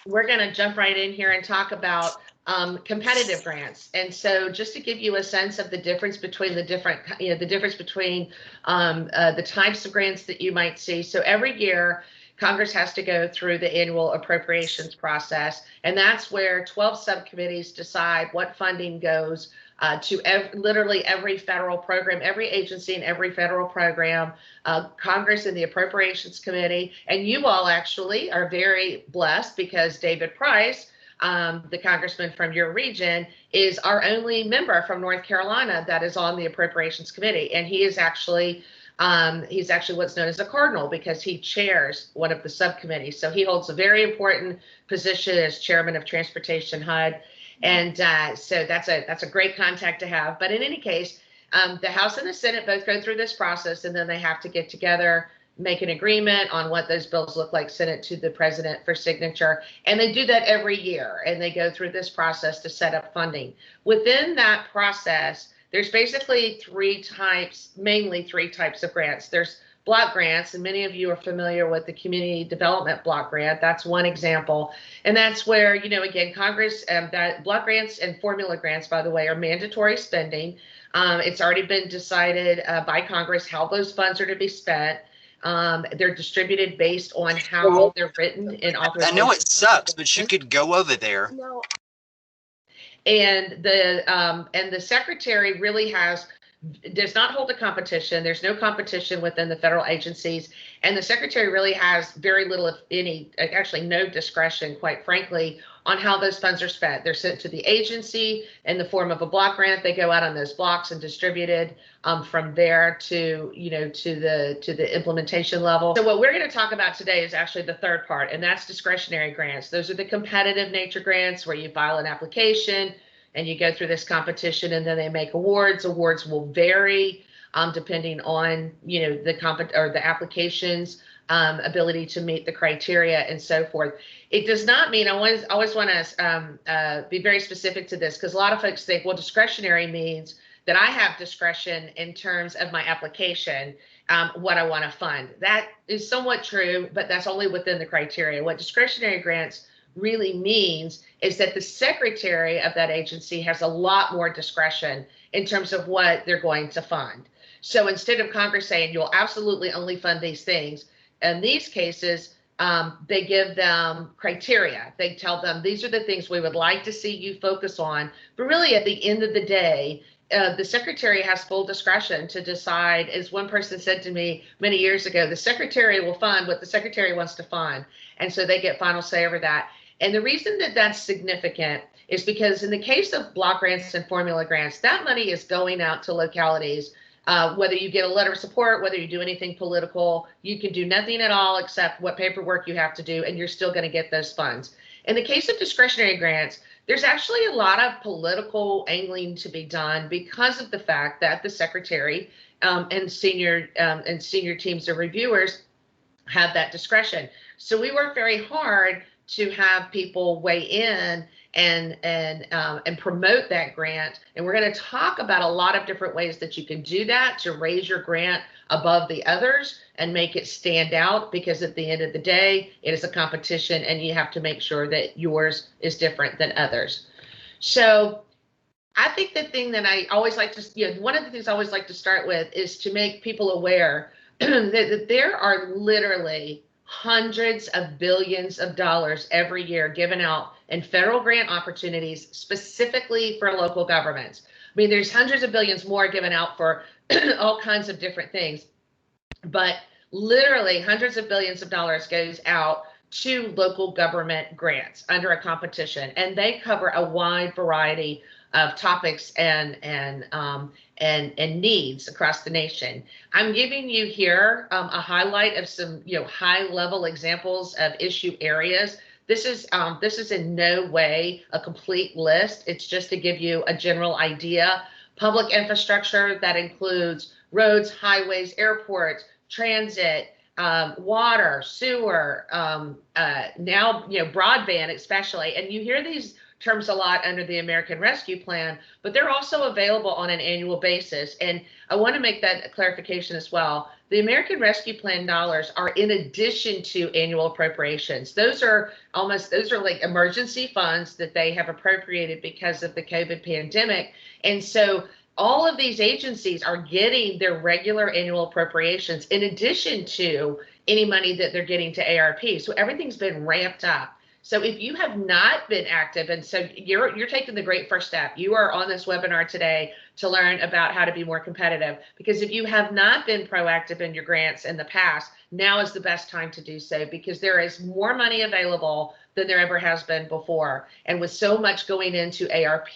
we're going to jump right in here and talk about competitive grants. And so just to give you a sense of the difference between the difference between the types of grants that you might see. So every year, Congress has to go through the annual appropriations process, and that's where 12 subcommittees decide what funding goes to literally every federal program, every agency, and every federal program. Congress and the Appropriations Committee, and you all actually are very blessed because David Price, the congressman from your region, is our only member from North Carolina that is on the Appropriations Committee, and he's actually what's known as a cardinal because he chairs one of the subcommittees. So he holds a very important position as chairman of Transportation HUD. And so that's a great contact to have. But in any case, the House and the Senate both go through this process, and then they have to get together, make an agreement on what those bills look like, send it to the president for signature. And they do that every year, and they go through this process to set up funding. Within that process, there's basically mainly three types of grants. There's block grants, and many of you are familiar with the Community Development Block Grant. That's one example. And that's where, again, Congress, that block grants and formula grants, by the way, are mandatory spending. It's already been decided by Congress how those funds are to be spent. They're distributed based on how they're written in authorization. I know it sucks, but you could go over there. No. And the secretary really does not hold a competition. There's no competition within the federal agencies. And the secretary really has very little, if any, actually no discretion, quite frankly, on how those funds are spent. They're sent to the agency in the form of a block grant. They go out on those blocks and distributed from there to the implementation level. So what we're going to talk about today is actually the third part, and that's discretionary grants. Those are the competitive nature grants where you file an application and you go through this competition, and then they make awards. Awards will vary depending on the application's ability to meet the criteria and so forth. It does not mean, I always want to be very specific to this, because a lot of folks think, well, discretionary means that I have discretion in terms of my application, what I want to fund. That is somewhat true, but that's only within the criteria. What discretionary grants really means is that the secretary of that agency has a lot more discretion in terms of what they're going to fund. So instead of Congress saying you'll absolutely only fund these things, in these cases, they give them criteria. They tell them these are the things we would like to see you focus on. But really, at the end of the day, the secretary has full discretion to decide. As one person said to me many years ago, the secretary will fund what the secretary wants to fund. And so they get final say over that. And the reason that that's significant is because in the case of block grants and formula grants, that money is going out to localities. Whether you get a letter of support, whether you do anything political, you can do nothing at all except what paperwork you have to do, and you're still going to get those funds. In the case of discretionary grants, there's actually a lot of political angling to be done because of the fact that the secretary and senior teams of reviewers have that discretion. So we work very hard to have people weigh in and promote that grant. And we're going to talk about a lot of different ways that you can do that to raise your grant above the others and make it stand out, because at the end of the day, it is a competition and you have to make sure that yours is different than others. So I think the thing that I always like to, one of the things I always like to start with is to make people aware that there are literally hundreds of billions of dollars every year given out in federal grant opportunities specifically for local governments. I mean, there's hundreds of billions more given out for all kinds of different things, but literally hundreds of billions of dollars goes out to local government grants under a competition, and they cover a wide variety of topics and needs across the nation. I'm giving you here a highlight of some high-level examples of issue areas. This is in no way a complete list. It's just to give you a general idea. Public infrastructure, that includes roads, highways, airports, transit, water, sewer, now broadband especially. And you hear these terms a lot under the American Rescue Plan, but they're also available on an annual basis. And I want to make that clarification as well. The American Rescue Plan dollars are in addition to annual appropriations. Those are like emergency funds that they have appropriated because of the COVID pandemic. And so all of these agencies are getting their regular annual appropriations in addition to any money that they're getting to ARP. So everything's been ramped up. So if you have not been active, and so you're taking the great first step, you are on this webinar today to learn about how to be more competitive, because if you have not been proactive in your grants in the past, now is the best time to do so, because there is more money available than there ever has been before. And with so much going into ARP,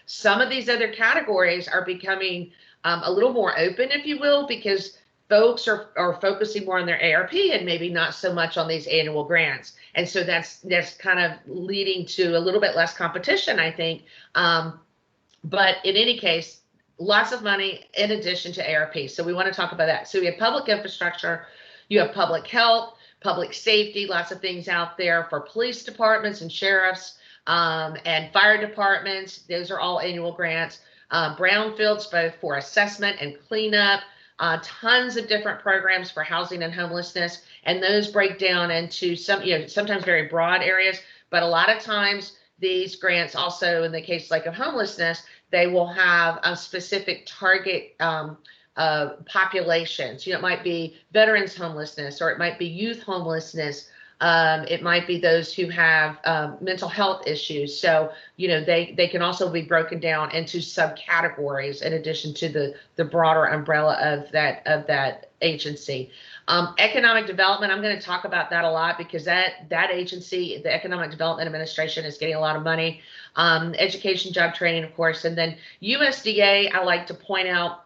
some of these other categories are becoming a little more open, if you will, because folks are focusing more on their ARP and maybe not so much on these annual grants. And so that's kind of leading to a little bit less competition, I think. But in any case, lots of money in addition to ARP. So we want to talk about that. So we have public infrastructure, you have public health, public safety, lots of things out there for police departments and sheriffs and fire departments. Those are all annual grants. Brownfields, both for assessment and cleanup. Tons of different programs for housing and homelessness, and those break down into some, sometimes very broad areas, but a lot of times these grants also, in the case like of homelessness, they will have a specific target populations. It might be veterans homelessness, or it might be youth homelessness. It might be those who have mental health issues. So, they can also be broken down into subcategories in addition to the broader umbrella of that agency. Economic development, I'm going to talk about that a lot, because that agency, the Economic Development Administration, is getting a lot of money. Education, job training, of course, and then USDA. I like to point out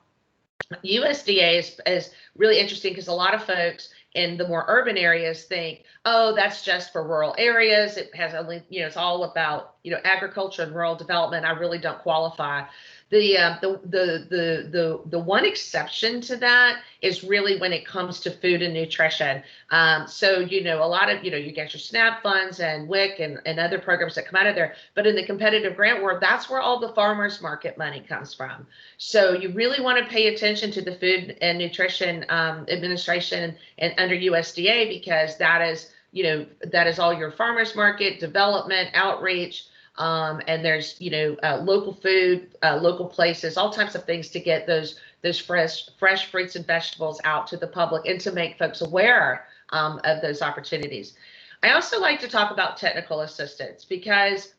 USDA is really interesting, because a lot of folks in the more urban areas think, oh, that's just for rural areas. It has only, it's all about, agriculture and rural development. I really don't qualify. The one exception to that is really when it comes to food and nutrition. So, a lot of, you get your SNAP funds and WIC and other programs that come out of there. But in the competitive grant world, that's where all the farmers market money comes from. So you really want to pay attention to the Food and Nutrition Administration and under USDA, because that is all your farmers market development, outreach. And there's, local food, local places, all types of things to get those fresh fruits and vegetables out to the public and to make folks aware of those opportunities. I also like to talk about technical assistance, because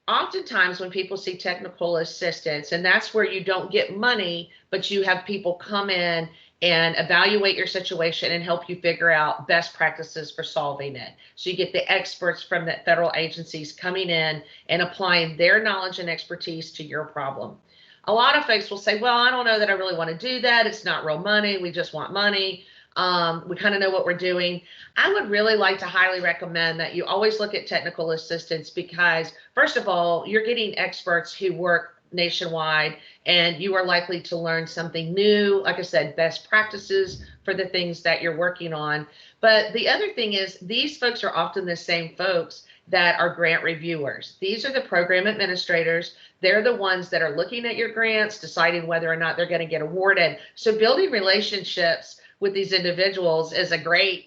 oftentimes when people see technical assistance, and that's where you don't get money, but you have people come in and evaluate your situation and help you figure out best practices for solving it. So you get the experts from the federal agencies coming in and applying their knowledge and expertise to your problem. A lot of folks will say, well, I don't know that I really want to do that. It's not real money. We just want money. We kind of know what we're doing. I would really like to highly recommend that you always look at technical assistance, because first of all, you're getting experts who work nationwide, and you are likely to learn something new. Like I said, best practices for the things that you're working on. But the other thing is, these folks are often the same folks that are grant reviewers. These are the program administrators. They're the ones that are looking at your grants, deciding whether or not they're going to get awarded. So building relationships with these individuals is a great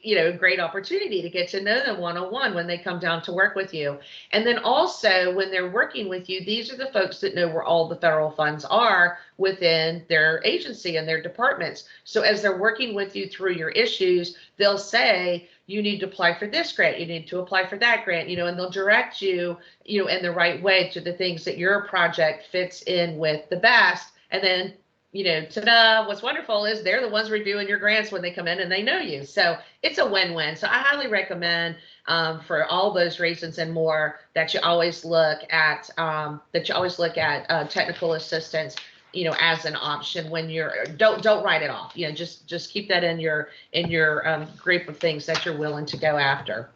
opportunity to get to know them one-on-one when they come down to work with you. And then also, when they're working with you, these are the folks that know where all the federal funds are within their agency and their departments. So as they're working with you through your issues, they'll say, you need to apply for this grant, you need to apply for that grant, and they'll direct you, in the right way to the things that your project fits in with the best. And then, ta-da, what's wonderful is they're the ones reviewing your grants when they come in and they know you. So it's a win-win. So I highly recommend, for all those reasons and more, that you always look at technical assistance, as an option when don't write it off. Just keep that in your group of things that you're willing to go after.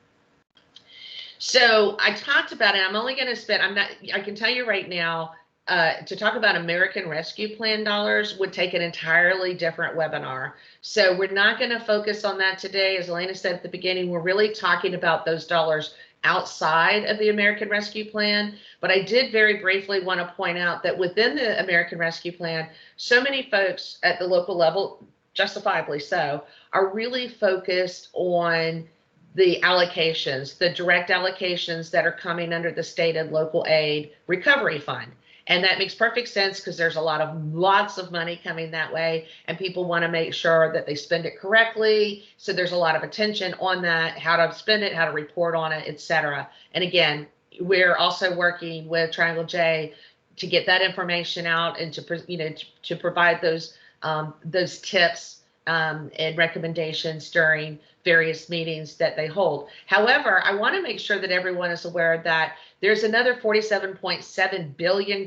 So I talked about it. I'm only going to spend, I can tell you right now, to talk about American Rescue Plan dollars would take an entirely different webinar. So we're not going to focus on that today. As Elena said at the beginning, we're really talking about those dollars outside of the American Rescue Plan. But I did very briefly want to point out that within the American Rescue Plan, so many folks at the local level justifiably so, are really focused on the allocations, the direct allocations that are coming under the state and local aid recovery fund. And that makes perfect sense because there's lots of money coming that way, and people want to make sure that they spend it correctly. So there's a lot of attention on that, how to spend it, how to report on it, etc. And again, we're also working with Triangle J to get that information out and to provide those tips and recommendations during various meetings that they hold. However, I want to make sure that everyone is aware that there's another $47.7 billion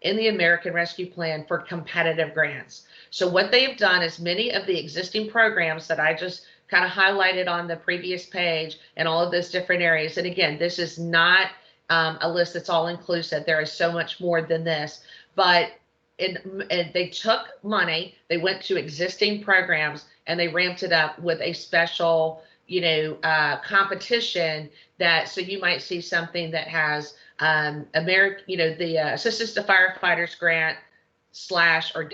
in the American Rescue Plan for competitive grants. So what they've done is many of the existing programs that I just kind of highlighted on the previous page and all of those different areas. And again, this is not a list that's all inclusive. There is so much more than this, but and they took money, they went to existing programs and they ramped it up with a special, competition so you might see something that has the Assistance to Firefighters Grant / or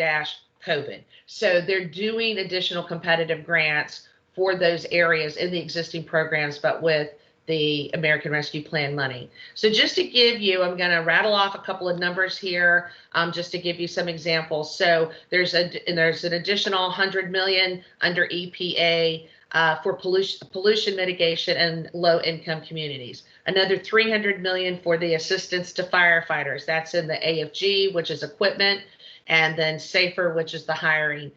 COVID. So they're doing additional competitive grants for those areas in the existing programs, but with the American Rescue Plan money. So just to give you, I'm going to rattle off a couple of numbers here, just to give you some examples. So there's an additional 100 million under EPA for pollution mitigation and low-income communities. Another 300 million for the assistance to firefighters. That's in the AFG, which is equipment, and then SAFER, which is the hiring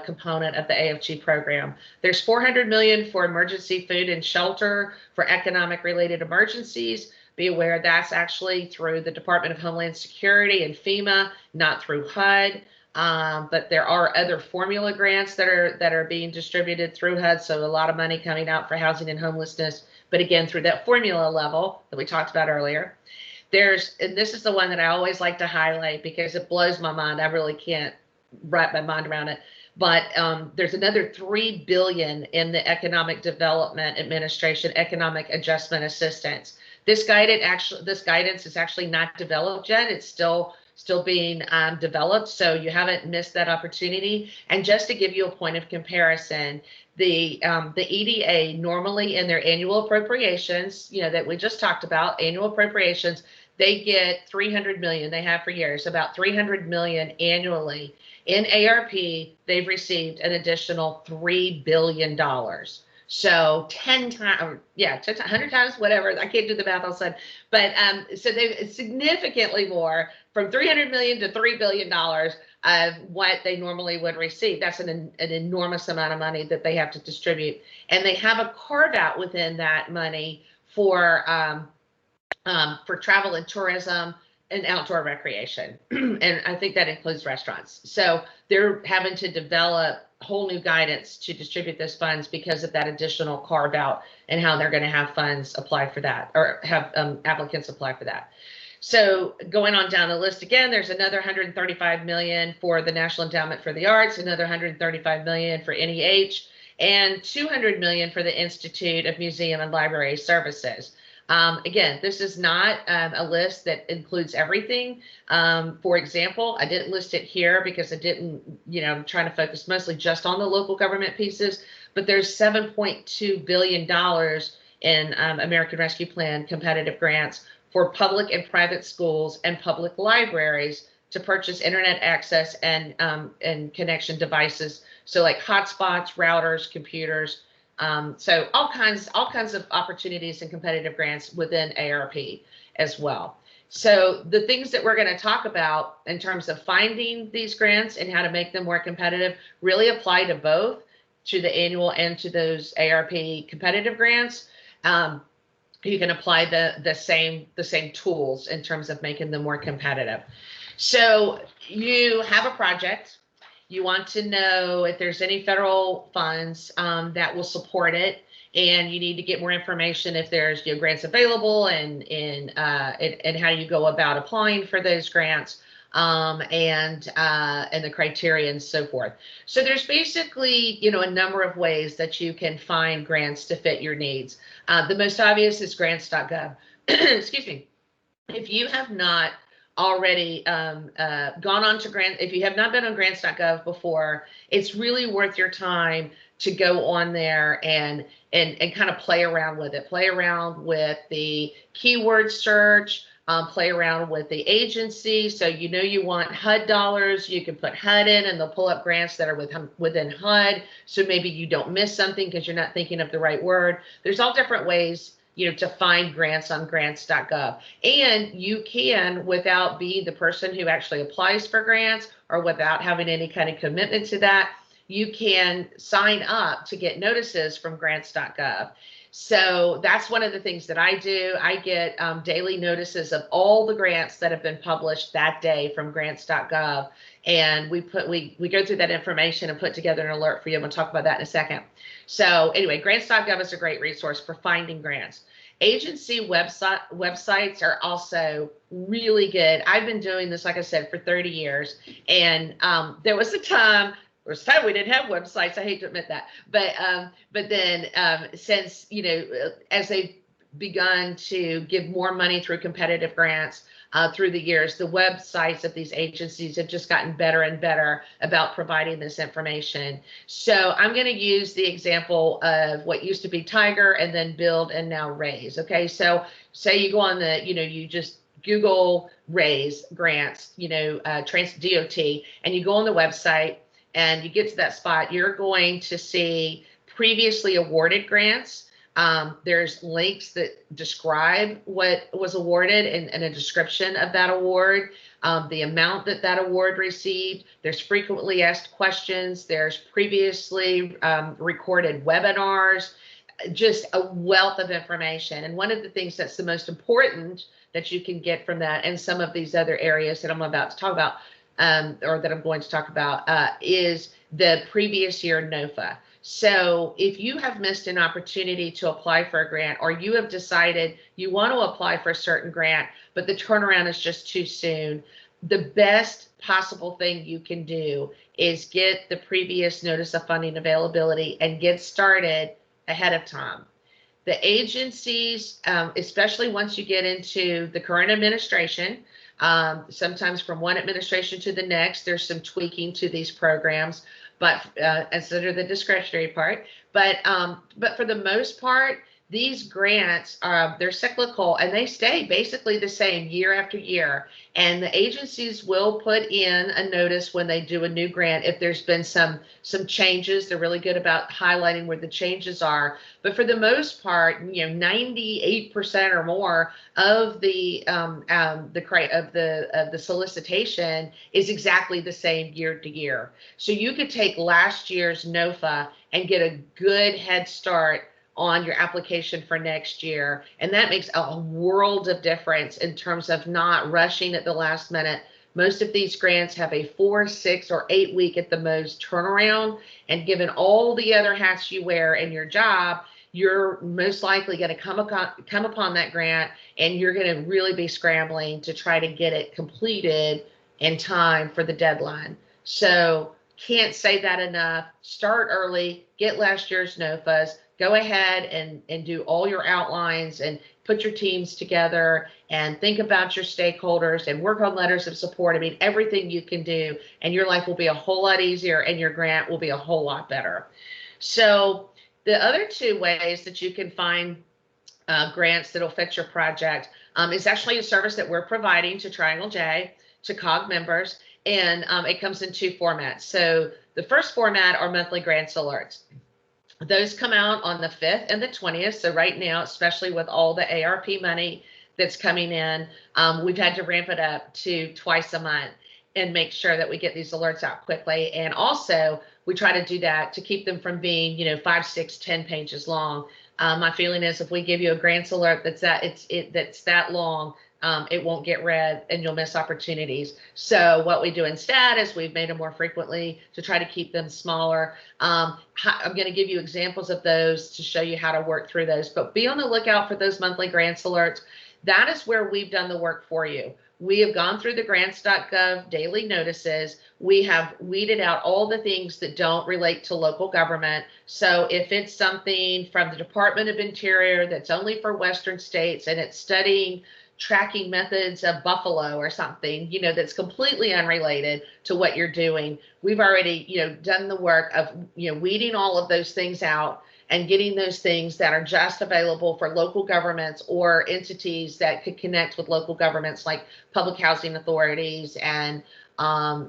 component of the AFG program. There's 400 million for emergency food and shelter for economic related emergencies. Be aware that's actually through the Department of Homeland Security and FEMA, not through HUD. But there are other formula grants that are being distributed through HUD. So a lot of money coming out for housing and homelessness, but again, through that formula level that we talked about earlier. And this is the one that I always like to highlight because it blows my mind. I really can't wrap my mind around it. But there's another $3 billion in the Economic Development Administration Economic Adjustment Assistance. This guidance is actually not developed yet. It's still being developed, so you haven't missed that opportunity. And just to give you a point of comparison, the EDA normally in their annual appropriations, that we just talked about, annual appropriations, they get 300 million. They have for years, about 300 million annually. In ARP, they've received an additional $3 billion. So 10 times, 100 times, whatever. I can't do the math all of a sudden, but so they've significantly more, from 300 million to $3 billion of what they normally would receive. That's an enormous amount of money that they have to distribute, and they have a carve out within that money for travel and tourism and outdoor recreation. And I think that includes restaurants. So they're having to develop whole new guidance to distribute those funds because of that additional carve out and how they're going to have funds apply for that, or have applicants apply for that. So going on down the list again, there's another 135 million for the National Endowment for the Arts, another 135 million for NEH, and 200 million for the Institute of Museum and Library Services. Again, this is not a list that includes everything. For example, I didn't list it here because I didn't, I'm trying to focus mostly just on the local government pieces, but there's $7.2 billion in American Rescue Plan competitive grants for public and private schools and public libraries to purchase internet access and connection devices. So like hotspots, routers, computers. So all kinds of opportunities and competitive grants within ARP as well. So the things that we're going to talk about in terms of finding these grants and how to make them more competitive really apply to both, to the annual and to those ARP competitive grants. You can apply the same tools in terms of making them more competitive. So you have a project. You want to know if there's any federal funds that will support it, and you need to get more information if there's grants available and how you go about applying for those grants, and the criteria and so forth. So there's basically a number of ways that you can find grants to fit your needs. The most obvious is grants.gov. Excuse me. If you have not already gone on to if you have not been on grants.gov before, it's really worth your time to go on there and kind of play around with it. Play around with the keyword search, play around with the agency. So you want HUD dollars, you can put HUD in and they'll pull up grants that are within HUD. So maybe you don't miss something because you're not thinking of the right word. There's all different ways to find grants on grants.gov. And you can, without being the person who actually applies for grants or without having any kind of commitment to that, you can sign up to get notices from grants.gov. So that's one of the things that I do. I get daily notices of all the grants that have been published that day from grants.gov. And we go through that information and put together an alert for you. I'm going to talk about that in a second. So anyway, grants.gov is a great resource for finding grants. Agency websites are also really good. I've been doing this, like I said, for 30 years. And there was a time we didn't have websites. I hate to admit that, but then since as they've begun to give more money through competitive grants through the years, the websites of these agencies have just gotten better and better about providing this information. So I'm going to use the example of what used to be Tiger and then Build and now Raise. Okay, so say you go on you just Google Raise grants, Trans DOT, and you go on the website. And you get to that spot, you're going to see previously awarded grants. There's links that describe what was awarded and a description of that award, the amount that award received. There's frequently asked questions. There's previously recorded webinars, just a wealth of information. And one of the things that's the most important that you can get from that and some of these other areas that I'm about to talk about, or that I'm going to talk about, is the previous year NOFA. So if you have missed an opportunity to apply for a grant, or you have decided you want to apply for a certain grant, but the turnaround is just too soon, the best possible thing you can do is get the previous notice of funding availability and get started ahead of time. The agencies, especially once you get into the current administration, sometimes from one administration to the next, there's some tweaking to these programs, but consider the discretionary part. But for the most part, these grants they're cyclical and they stay basically the same year after year. And the agencies will put in a notice when they do a new grant if there's been some changes. They're really good about highlighting where the changes are. But for the most part, 98% or more of the solicitation is exactly the same year to year. So you could take last year's NOFA and get a good head start on your application for next year. And that makes a world of difference in terms of not rushing at the last minute. Most of these grants have a 4, 6, or 8 week at the most turnaround. And given all the other hats you wear in your job, you're most likely going to come upon that grant and you're going to really be scrambling to try to get it completed in time for the deadline. So can't say that enough. Start early, get last year's NOFAs. Go ahead and do all your outlines and put your teams together and think about your stakeholders and work on letters of support. I mean, everything you can do, and your life will be a whole lot easier and your grant will be a whole lot better. So the other 2 ways that you can find grants that'll fit your project is actually a service that we're providing to Triangle J, to COG members, and it comes in 2 formats. So the first format are monthly grants alerts. Those come out on the 5th and the 20th. So right now, especially with all the ARP money that's coming in, we've had to ramp it up to twice a month and make sure that we get these alerts out quickly. And also we try to do that to keep them from being, 5, 6, 10 pages long. My feeling is if we give you a grants alert that's that long, it won't get read and you'll miss opportunities. So what we do instead is we've made them more frequently to try to keep them smaller. I'm going to give you examples of those to show you how to work through those, but be on the lookout for those monthly grants alerts. That is where we've done the work for you. We have gone through the grants.gov daily notices. We have weeded out all the things that don't relate to local government. So if it's something from the Department of Interior that's only for Western states and it's studying tracking methods of buffalo or something, you know, that's completely unrelated to what you're doing. We've already, you know, done the work of, you know, weeding all of those things out and getting those things that are just available for local governments or entities that could connect with local governments like public housing authorities and,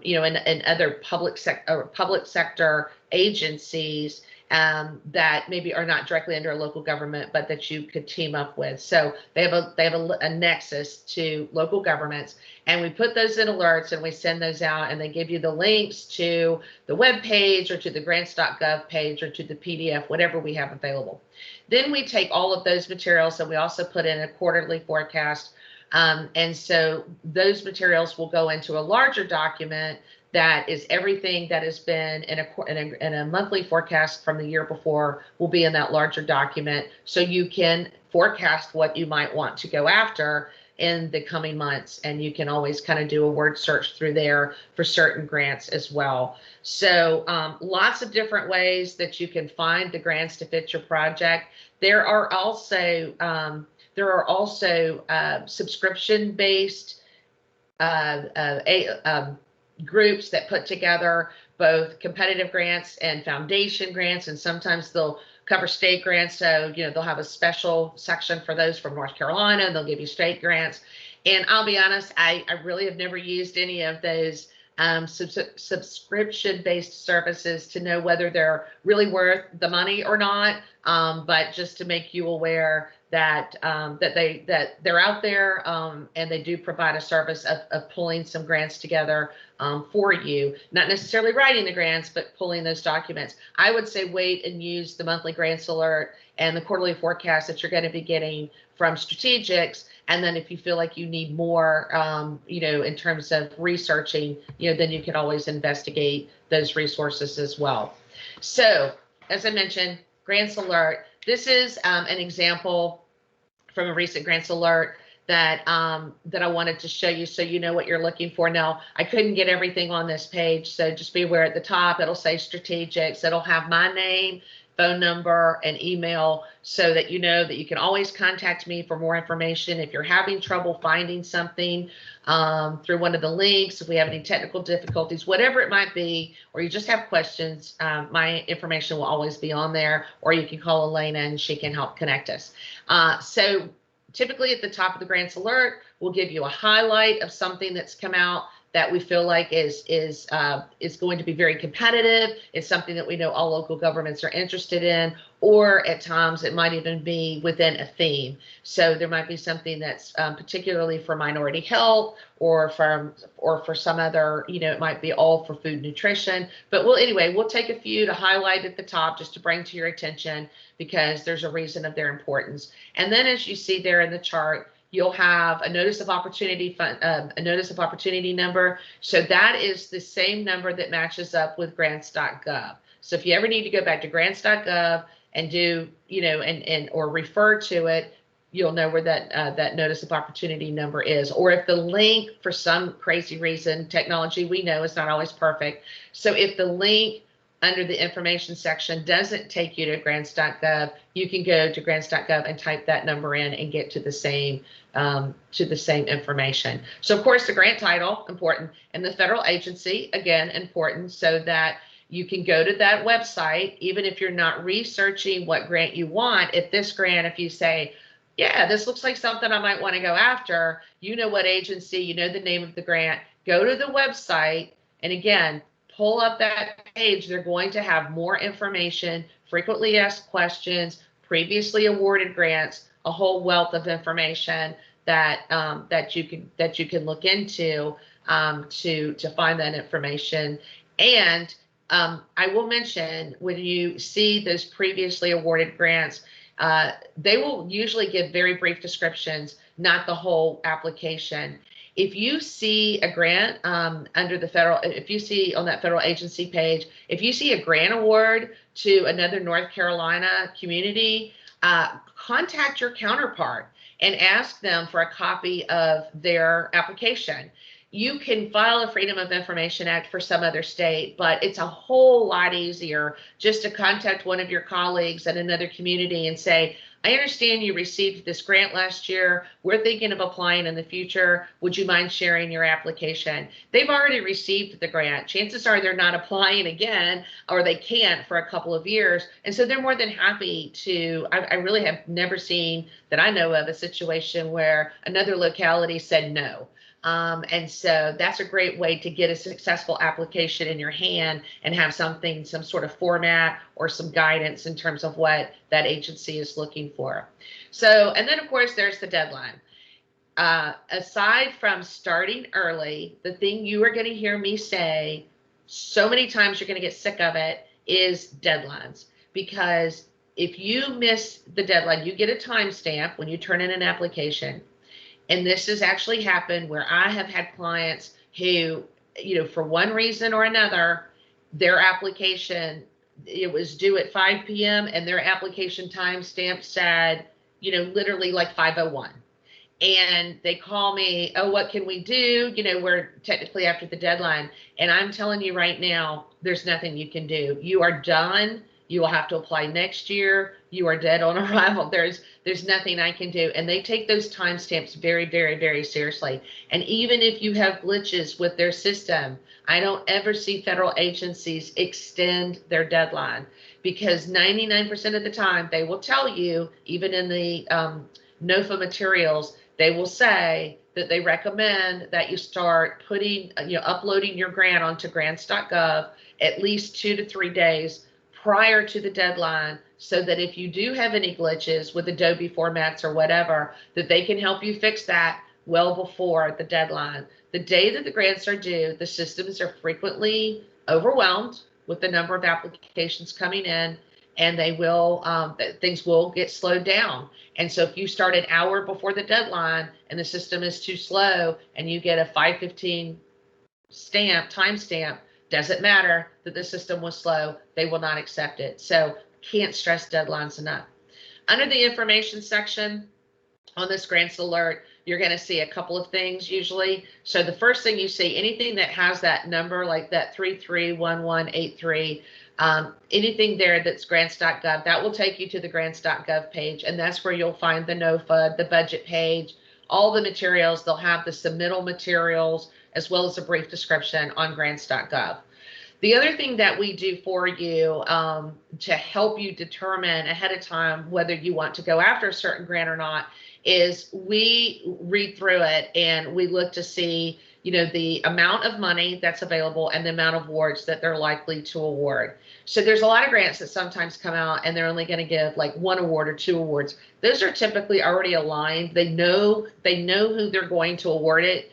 you know, and other public sector agencies that maybe are not directly under a local government, but that you could team up with. So they have a nexus to local governments, and we put those in alerts and we send those out, and they give you the links to the web page or to the grants.gov page or to the PDF, whatever we have available. Then we take all of those materials and we also put in a quarterly forecast. And so those materials will go into a larger document that is everything that has been in a monthly forecast from the year before will be in that larger document. So you can forecast what you might want to go after in the coming months. And you can always kind of do a word search through there for certain grants as well. So lots of different ways that you can find the grants to fit your project. There are also subscription-based groups that put together both competitive grants and foundation grants, and sometimes they'll cover state grants. So, you know, they'll have a special section for those from North Carolina, and they'll give you state grants. And I'll be honest, I really have never used any of those subscription-based services to know whether they're really worth the money or not. But just to make you aware that they're out there, and they do provide a service of pulling some grants together for you, not necessarily writing the grants, but pulling those documents. I would say wait and use the monthly grants alert and the quarterly forecast that you're going to be getting from Strategics. And then if you feel like you need more, you know, in terms of researching, you know, then you can always investigate those resources as well. So as I mentioned, grants alert. This is an example from a recent grants alert that I wanted to show you so you know what you're looking for. Now, I couldn't get everything on this page, so just be aware at the top, it'll say Strategics. It'll have my name, phone number, and email so that you know that you can always contact me for more information. If you're having trouble finding something through one of the links, if we have any technical difficulties, whatever it might be, or you just have questions, my information will always be on there, or you can call Elena and she can help connect us. So typically at the top of the grants alert, we'll give you a highlight of something that's come out that we feel like is going to be very competitive. It's something that we know all local governments are interested in, or at times it might even be within a theme. So there might be something that's particularly for minority health, or for some other, you know, it might be all for food nutrition. But we'll take a few to highlight at the top just to bring to your attention, because there's a reason of their importance. And then as you see there in the chart, you'll have a notice of opportunity number. So that is the same number that matches up with grants.gov. So if you ever need to go back to grants.gov and do, you know, or refer to it, you'll know where that notice of opportunity number is. Or if the link, for some crazy reason, technology we know is not always perfect. So if the link under the information section doesn't take you to grants.gov, you can go to grants.gov and type that number in and get to the same information. So of course the grant title, important, and the federal agency, again, important, so that you can go to that website, even if you're not researching what grant you want. If you say, yeah, this looks like something I might want to go after, you know what agency, you know the name of the grant, go to the website, and again, pull up that page. They're going to have more information, frequently asked questions, previously awarded grants, a whole wealth of information that you can look into to find that information. And I will mention, when you see those previously awarded grants, they will usually give very brief descriptions, not the whole application. If you see a grant if you see on that federal agency page, if you see a grant award to another North Carolina community, contact your counterpart and ask them for a copy of their application. You can file a Freedom of Information Act for some other state, but it's a whole lot easier just to contact one of your colleagues at another community and say, I understand you received this grant last year. We're thinking of applying in the future. Would you mind sharing your application? They've already received the grant. Chances are they're not applying again, or they can't for a couple of years. And so they're more than happy to, I really have never seen that I know of a situation where another locality said no. And so that's a great way to get a successful application in your hand and have something, some sort of format or some guidance in terms of what that agency is looking for. So, and then of course there's the deadline. Aside from starting early, the thing you are going to hear me say so many times, you're going to get sick of it, is deadlines. Because if you miss the deadline, you get a timestamp when you turn in an application. And this has actually happened where I have had clients who, for one reason or another, their application, it was due at 5 p.m. and their application timestamp said, literally like 5:01. And they call me, oh, what can we do? We're technically after the deadline. And I'm telling you right now, there's nothing you can do. You are done. You will have to apply next year. You are dead on arrival. There's nothing I can do. And they take those timestamps very, very, very seriously. And even if you have glitches with their system, I don't ever see federal agencies extend their deadline, because 99% of the time they will tell you, even in the NOFA materials, they will say that they recommend that you start putting, uploading your grant onto grants.gov at least 2 to 3 days prior to the deadline, so that if you do have any glitches with Adobe formats or whatever, that they can help you fix that well before the deadline. The day that the grants are due, the systems are frequently overwhelmed with the number of applications coming in, and they will, things will get slowed down. And so if you start an hour before the deadline and the system is too slow and you get a 5:15 timestamp, doesn't matter that the system was slow, they will not accept it. So can't stress deadlines enough. Under the information section on this grants alert, you're going to see a couple of things usually. So the first thing you see, anything that has that number like that 331183, anything there that's grants.gov, that will take you to the grants.gov page. And that's where you'll find the NOFA, the budget page, all the materials. They'll have the submittal materials as well as a brief description on grants.gov. The other thing that we do for you to help you determine ahead of time whether you want to go after a certain grant or not is we read through it and we look to see, the amount of money that's available and the amount of awards that they're likely to award. So there's a lot of grants that sometimes come out and they're only going to give like 1 award or 2 awards. Those are typically already aligned. They know who they're going to award it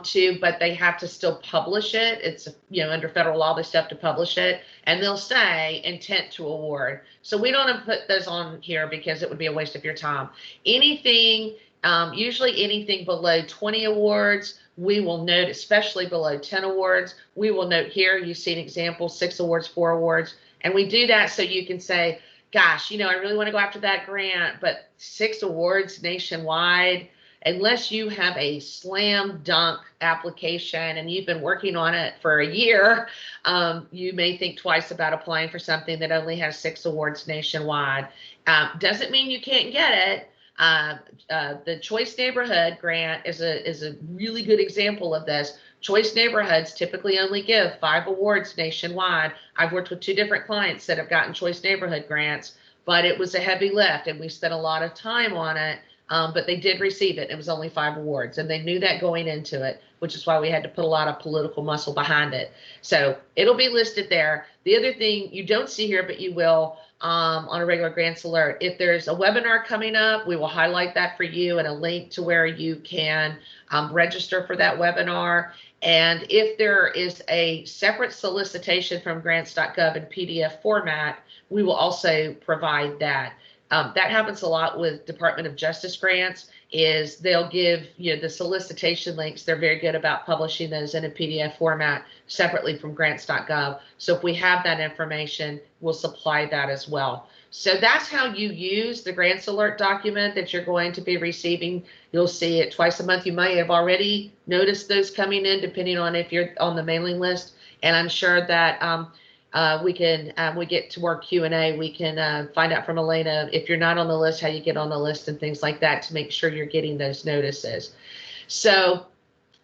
to, but they have to still publish it. It's, under federal law, they still have to publish it, and they'll say intent to award. So we don't put those on here because it would be a waste of your time. Anything, usually anything below 20 awards, we will note, especially below 10 awards, we will note here, you see an example, 6 awards, 4 awards. And we do that so you can say, gosh, I really want to go after that grant, but 6 awards nationwide, unless you have a slam dunk application and you've been working on it for a year, you may think twice about applying for something that only has 6 awards nationwide. Doesn't mean you can't get it. The Choice Neighborhood grant is a really good example of this. Choice neighborhoods typically only give 5 awards nationwide. I've worked with 2 different clients that have gotten Choice Neighborhood grants, but it was a heavy lift and we spent a lot of time on it. But they did receive it. It was only 5 awards, and they knew that going into it, which is why we had to put a lot of political muscle behind it. So it'll be listed there. The other thing you don't see here, but you will on a regular grants alert, if there's a webinar coming up, we will highlight that for you and a link to where you can register for that webinar. And if there is a separate solicitation from grants.gov in PDF format, we will also provide that. That happens a lot with Department of Justice grants, is they'll give the solicitation links. They're very good about publishing those in a PDF format separately from grants.gov. So if we have that information, we'll supply that as well. So that's how you use the grants alert document that you're going to be receiving. You'll see it twice a month. You might have already noticed those coming in, depending on if you're on the mailing list. And I'm sure that we get to our Q&A, we can find out from Elena if you're not on the list, how you get on the list and things like that to make sure you're getting those notices. So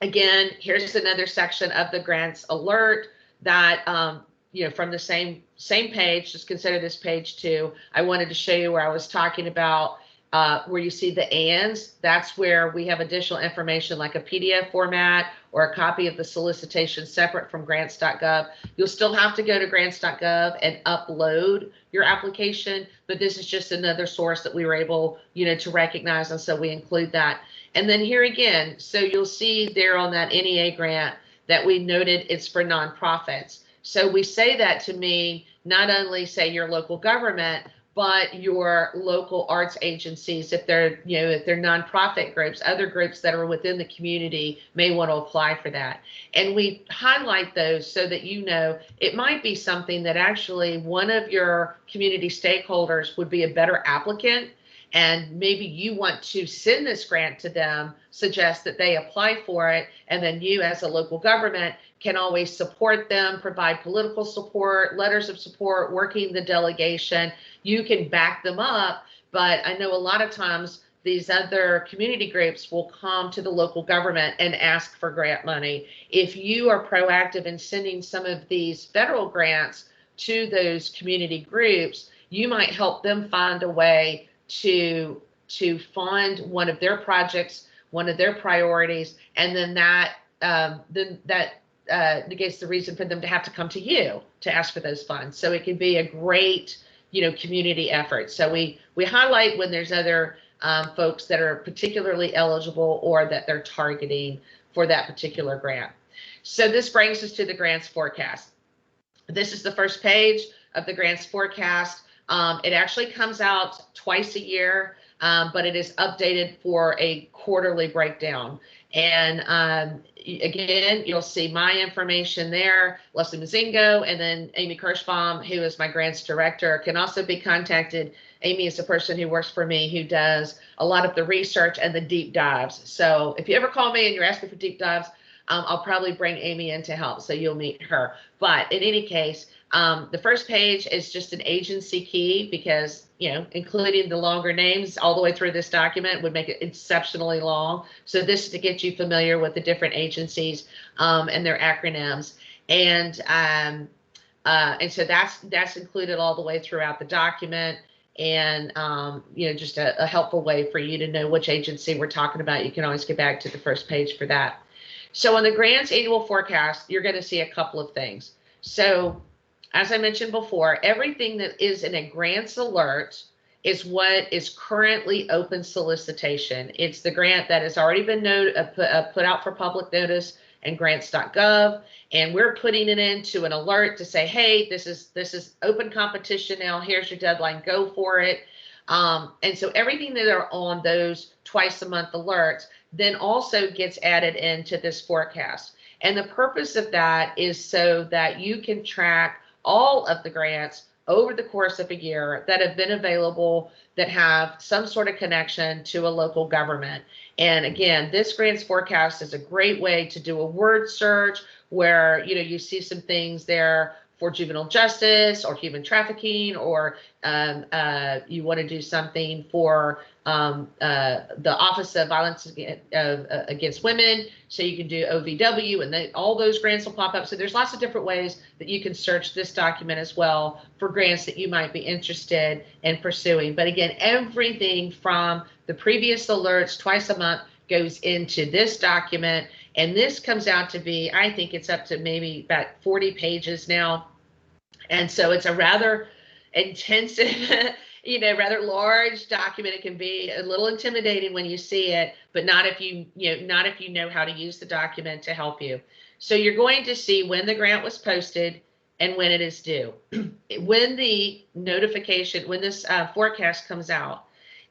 again, here's another section of the grants alert that, from the same page, just consider this page 2. I wanted to show you where I was talking about where you see the ands. That's where we have additional information like a PDF format or a copy of the solicitation separate from grants.gov. You'll still have to go to grants.gov and upload your application, but this is just another source that we were able, to recognize, and so we include that. And then here again, so you'll see there on that NEA grant that we noted it's for nonprofits. So we say that to mean not only say your local government, but your local arts agencies, if they're nonprofit groups, other groups that are within the community may want to apply for that. And we highlight those so that it might be something that actually one of your community stakeholders would be a better applicant, and maybe you want to send this grant to them, suggest that they apply for it, and then you as a local government can always support them, provide political support, letters of support, working the delegation. You can back them up, but I know a lot of times these other community groups will come to the local government and ask for grant money. If you are proactive in sending some of these federal grants to those community groups, you might help them find a way to fund one of their projects, one of their priorities, and then that negates the reason for them to have to come to you to ask for those funds. So it can be a great, community effort. So we highlight when there's other folks that are particularly eligible or that they're targeting for that particular grant. So this brings us to the grants forecast. This is the first page of the grants forecast. It actually comes out twice a year, but it is updated for a quarterly breakdown. And again, you'll see my information there, Leslie Mazingo, and then Amy Kirschbaum, who is my grants director, can also be contacted. Amy is the person who works for me, who does a lot of the research and the deep dives. So if you ever call me and you're asking for deep dives, I'll probably bring Amy in to help, so you'll meet her. But in any case, the first page is just an agency key because, including the longer names all the way through this document would make it exceptionally long. So this is to get you familiar with the different agencies and their acronyms. And so that's included all the way throughout the document. And, just a helpful way for you to know which agency we're talking about. You can always get back to the first page for that. So on the grants annual forecast, you're going to see a couple of things. So as I mentioned before, everything that is in a grants alert is what is currently open solicitation. It's the grant that has already been put out for public notice in grants.gov, and we're putting it into an alert to say, hey, this is open competition now. Here's your deadline. Go for it. And so everything that are on those twice a month alerts then also gets added into this forecast. And the purpose of that is so that you can track all of the grants over the course of a year that have been available that have some sort of connection to a local government. And again, this grants forecast is a great way to do a word search where, you see some things there for juvenile justice or human trafficking, or you want to do something for the Office of Violence Against Women, so you can do OVW, and all those grants will pop up. So there's lots of different ways that you can search this document as well for grants that you might be interested in pursuing. But again, everything from the previous alerts twice a month goes into this document, and this comes out to be, I think it's up to maybe about 40 pages now. And so it's a rather intensive, rather large document. It can be a little intimidating when you see it, but not if you know how to use the document to help you. So you're going to see when the grant was posted and when it is due. When the notification, when this forecast comes out,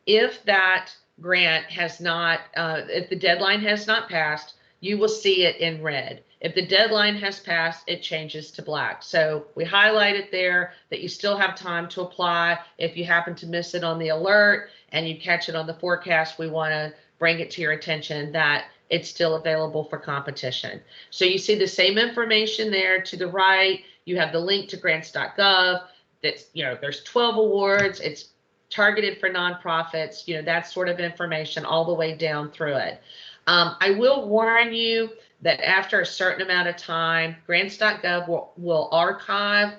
if that grant has not, if the deadline has not passed, you will see it in red. If the deadline has passed, it changes to black. So we highlighted there that you still have time to apply. If you happen to miss it on the alert and you catch it on the forecast, we want to bring it to your attention that it's still available for competition. So you see the same information there to the right. you have the link to grants.gov. That's, there's 12 awards. It's targeted for nonprofits, that sort of information all the way down through it. I will warn you that after a certain amount of time, grants.gov will archive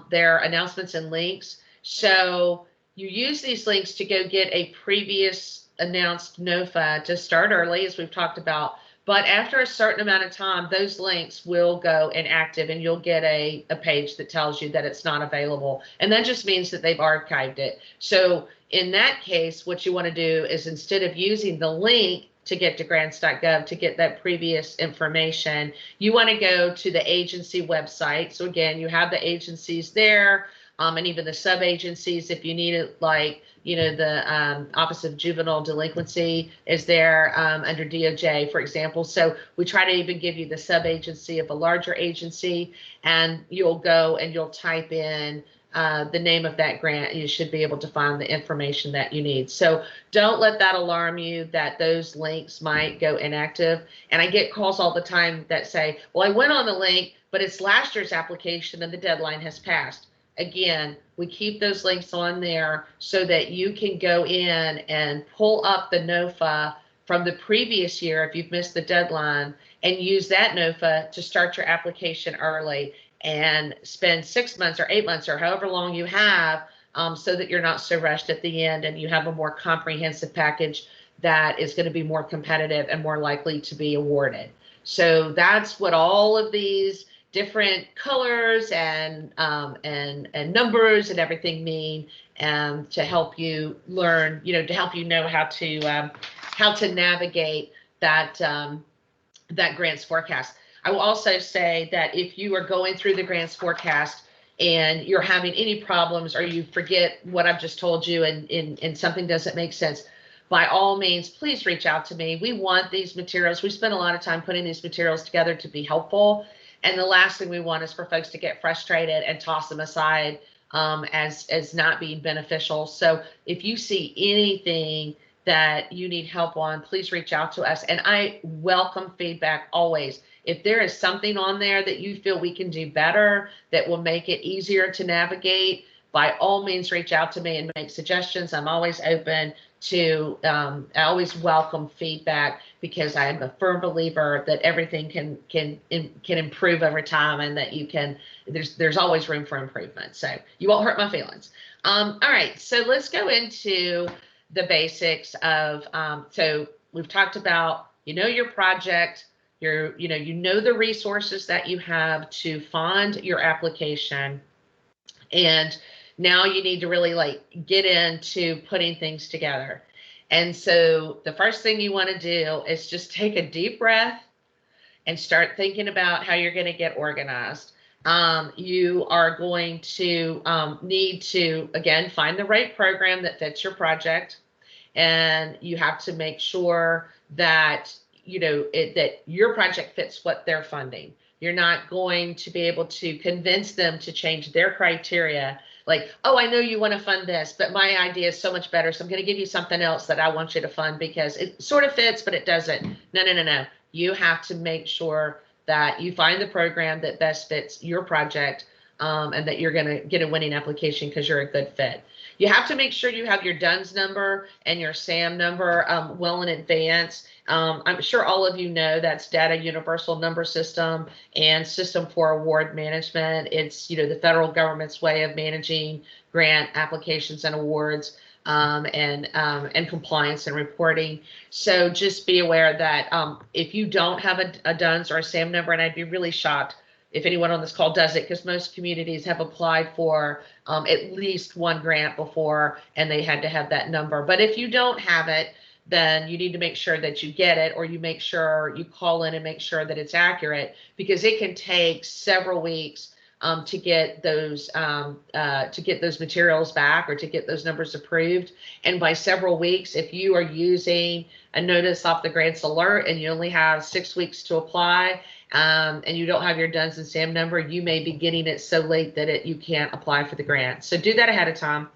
their announcements and links. So you use these links to go get a previous announced NOFA to start early, as we've talked about. But after a certain amount of time, those links will go inactive and you'll get a page that tells you that it's not available. And that just means that they've archived it. So in that case, what you want to do is, instead of using the link to get to grants.gov to get that previous information, you want to go to the agency website. So again, you have the agencies there, and even the sub-agencies if you need it, like, the Office of Juvenile Delinquency is there under DOJ, for example. So we try to even give you the sub-agency of a larger agency, and you'll go and you'll type in the name of that grant, and you should be able to find the information that you need. So don't let that alarm you that those links might go inactive. And I get calls all the time that say, well, I went on the link, but it's last year's application and the deadline has passed. Again, we keep those links on there so that you can go in and pull up the NOFA from the previous year if you've missed the deadline, and use that NOFA to start your application early and spend 6 months or 8 months or however long you have, so that you're not so rushed at the end and you have a more comprehensive package that is going to be more competitive and more likely to be awarded. So that's what all of these different colors and numbers and everything mean, to help you learn, to help you know how to navigate that that grants forecast. I will also say that if you are going through the grants forecast and you're having any problems, or you forget what I've just told you and something doesn't make sense, by all means, please reach out to me. We want these materials. We spend a lot of time putting these materials together to be helpful. And the last thing we want is for folks to get frustrated and toss them aside as not being beneficial. So if you see anything that you need help on, please reach out to us. And I welcome feedback always. If there is something on there that you feel we can do better, that will make it easier to navigate, by all means, reach out to me and make suggestions. I'm always open to, I always welcome feedback, because I am a firm believer that everything can improve over time, and that there's always room for improvement. So you won't hurt my feelings. All right, so let's go into the basics of, so we've talked about, your project, you know the resources that you have to fund your application, and now you need to really get into putting things together. And so the first thing you want to do is just take a deep breath and start thinking about how you're going to get organized. You are going to need to, again, find the right program that fits your project. And you have to make sure that, that your project fits what they're funding. You're not going to be able to convince them to change their criteria. Like, oh, I know you want to fund this, but my idea is so much better, so I'm going to give you something else that I want you to fund because it sort of fits, but it doesn't. No. You have to make sure that you find the program that best fits your project, and that you're going to get a winning application because you're a good fit. You have to make sure you have your DUNS number and your SAM number well in advance. I'm sure all of you know that's Data Universal Number System and System for Award Management. It's the federal government's way of managing grant applications and awards, and compliance and reporting. So just be aware that if you don't have a DUNS or a SAM number, and I'd be really shocked if anyone on this call does it, because most communities have applied for at least one grant before and they had to have that number. But if you don't have it, then you need to make sure that you get it, or you make sure you call in and make sure that it's accurate, because it can take several weeks to get those materials back, or to get those numbers approved. And by several weeks, if you are using a notice off the grants alert and you only have 6 weeks to apply, and you don't have your DUNS and SAM number, you may be getting it so late that you can't apply for the grant. So do that ahead of time.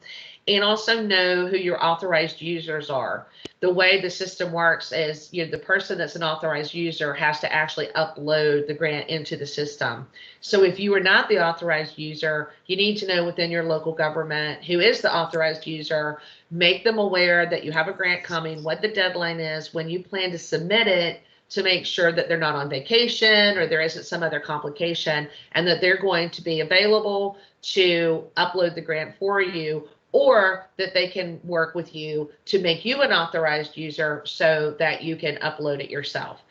and also know who your authorized users are. The way the system works is, the person that's an authorized user has to actually upload the grant into the system. So if you are not the authorized user, you need to know within your local government who is the authorized user, make them aware that you have a grant coming, what the deadline is, when you plan to submit it, to make sure that they're not on vacation or there isn't some other complication, and that they're going to be available to upload the grant for you, or that they can work with you to make you an authorized user so that you can upload it yourself.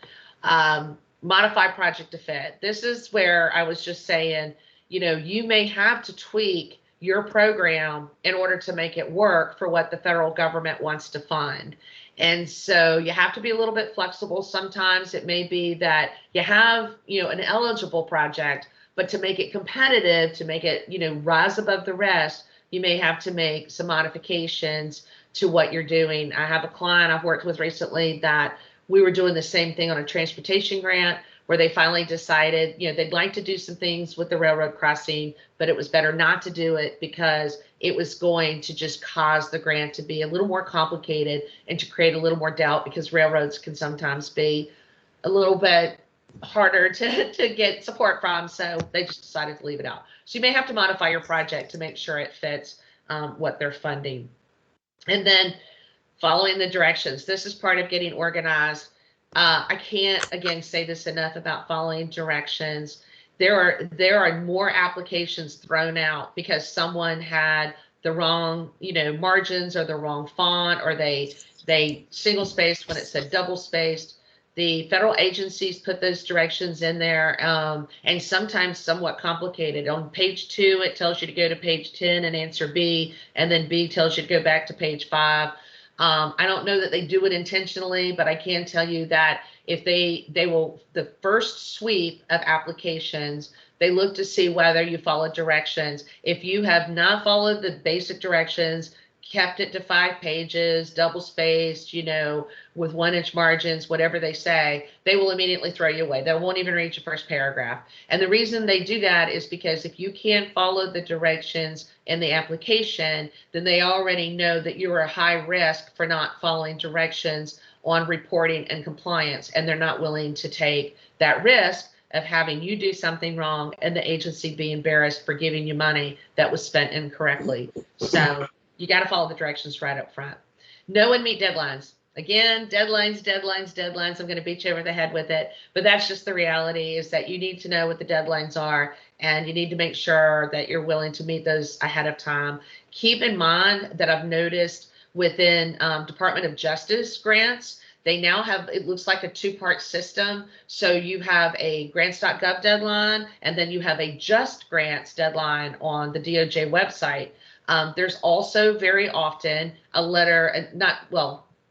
Modify project to fit. This is where I was just saying, you may have to tweak your program in order to make it work for what the federal government wants to fund. And so you have to be a little bit flexible. Sometimes it may be that you have, an eligible project, but to make it competitive, to make it, rise above the rest, you may have to make some modifications to what you're doing. I have a client I've worked with recently that we were doing the same thing on a transportation grant, where they finally decided, they'd like to do some things with the railroad crossing, but it was better not to do it because it was going to just cause the grant to be a little more complicated and to create a little more doubt, because railroads can sometimes be a little bit harder to get support from. So they just decided to leave it out. So you may have to modify your project to make sure it fits what they're funding. And then following the directions. This is part of getting organized. I can't, again, say this enough about following directions. There are more applications thrown out because someone had the wrong, margins, or the wrong font, or they single spaced when it said double spaced. The federal agencies put those directions in there, and sometimes somewhat complicated. On page 2, it tells you to go to page 10 and answer B, and then B tells you to go back to page 5. I don't know that they do it intentionally, but I can tell you that if they will, the first sweep of applications, they look to see whether you follow directions. If you have not followed the basic directions, kept it to 5 pages, double spaced, with 1-inch margins, whatever they say, they will immediately throw you away. They won't even read your first paragraph. And the reason they do that is because if you can't follow the directions in the application, then they already know that you are a high risk for not following directions on reporting and compliance, and they're not willing to take that risk of having you do something wrong and the agency be embarrassed for giving you money that was spent incorrectly. So you got to follow the directions right up front. Know and meet deadlines. Again, deadlines. I'm going to beat you over the head with it, but that's just the reality, is that you need to know what the deadlines are, and you need to make sure that you're willing to meet those ahead of time. Keep in mind that I've noticed within Department of Justice grants, they now have, it looks like a 2-part system. So you have a grants.gov deadline, and then you have a just grants deadline on the DOJ website. There's also very often a letter,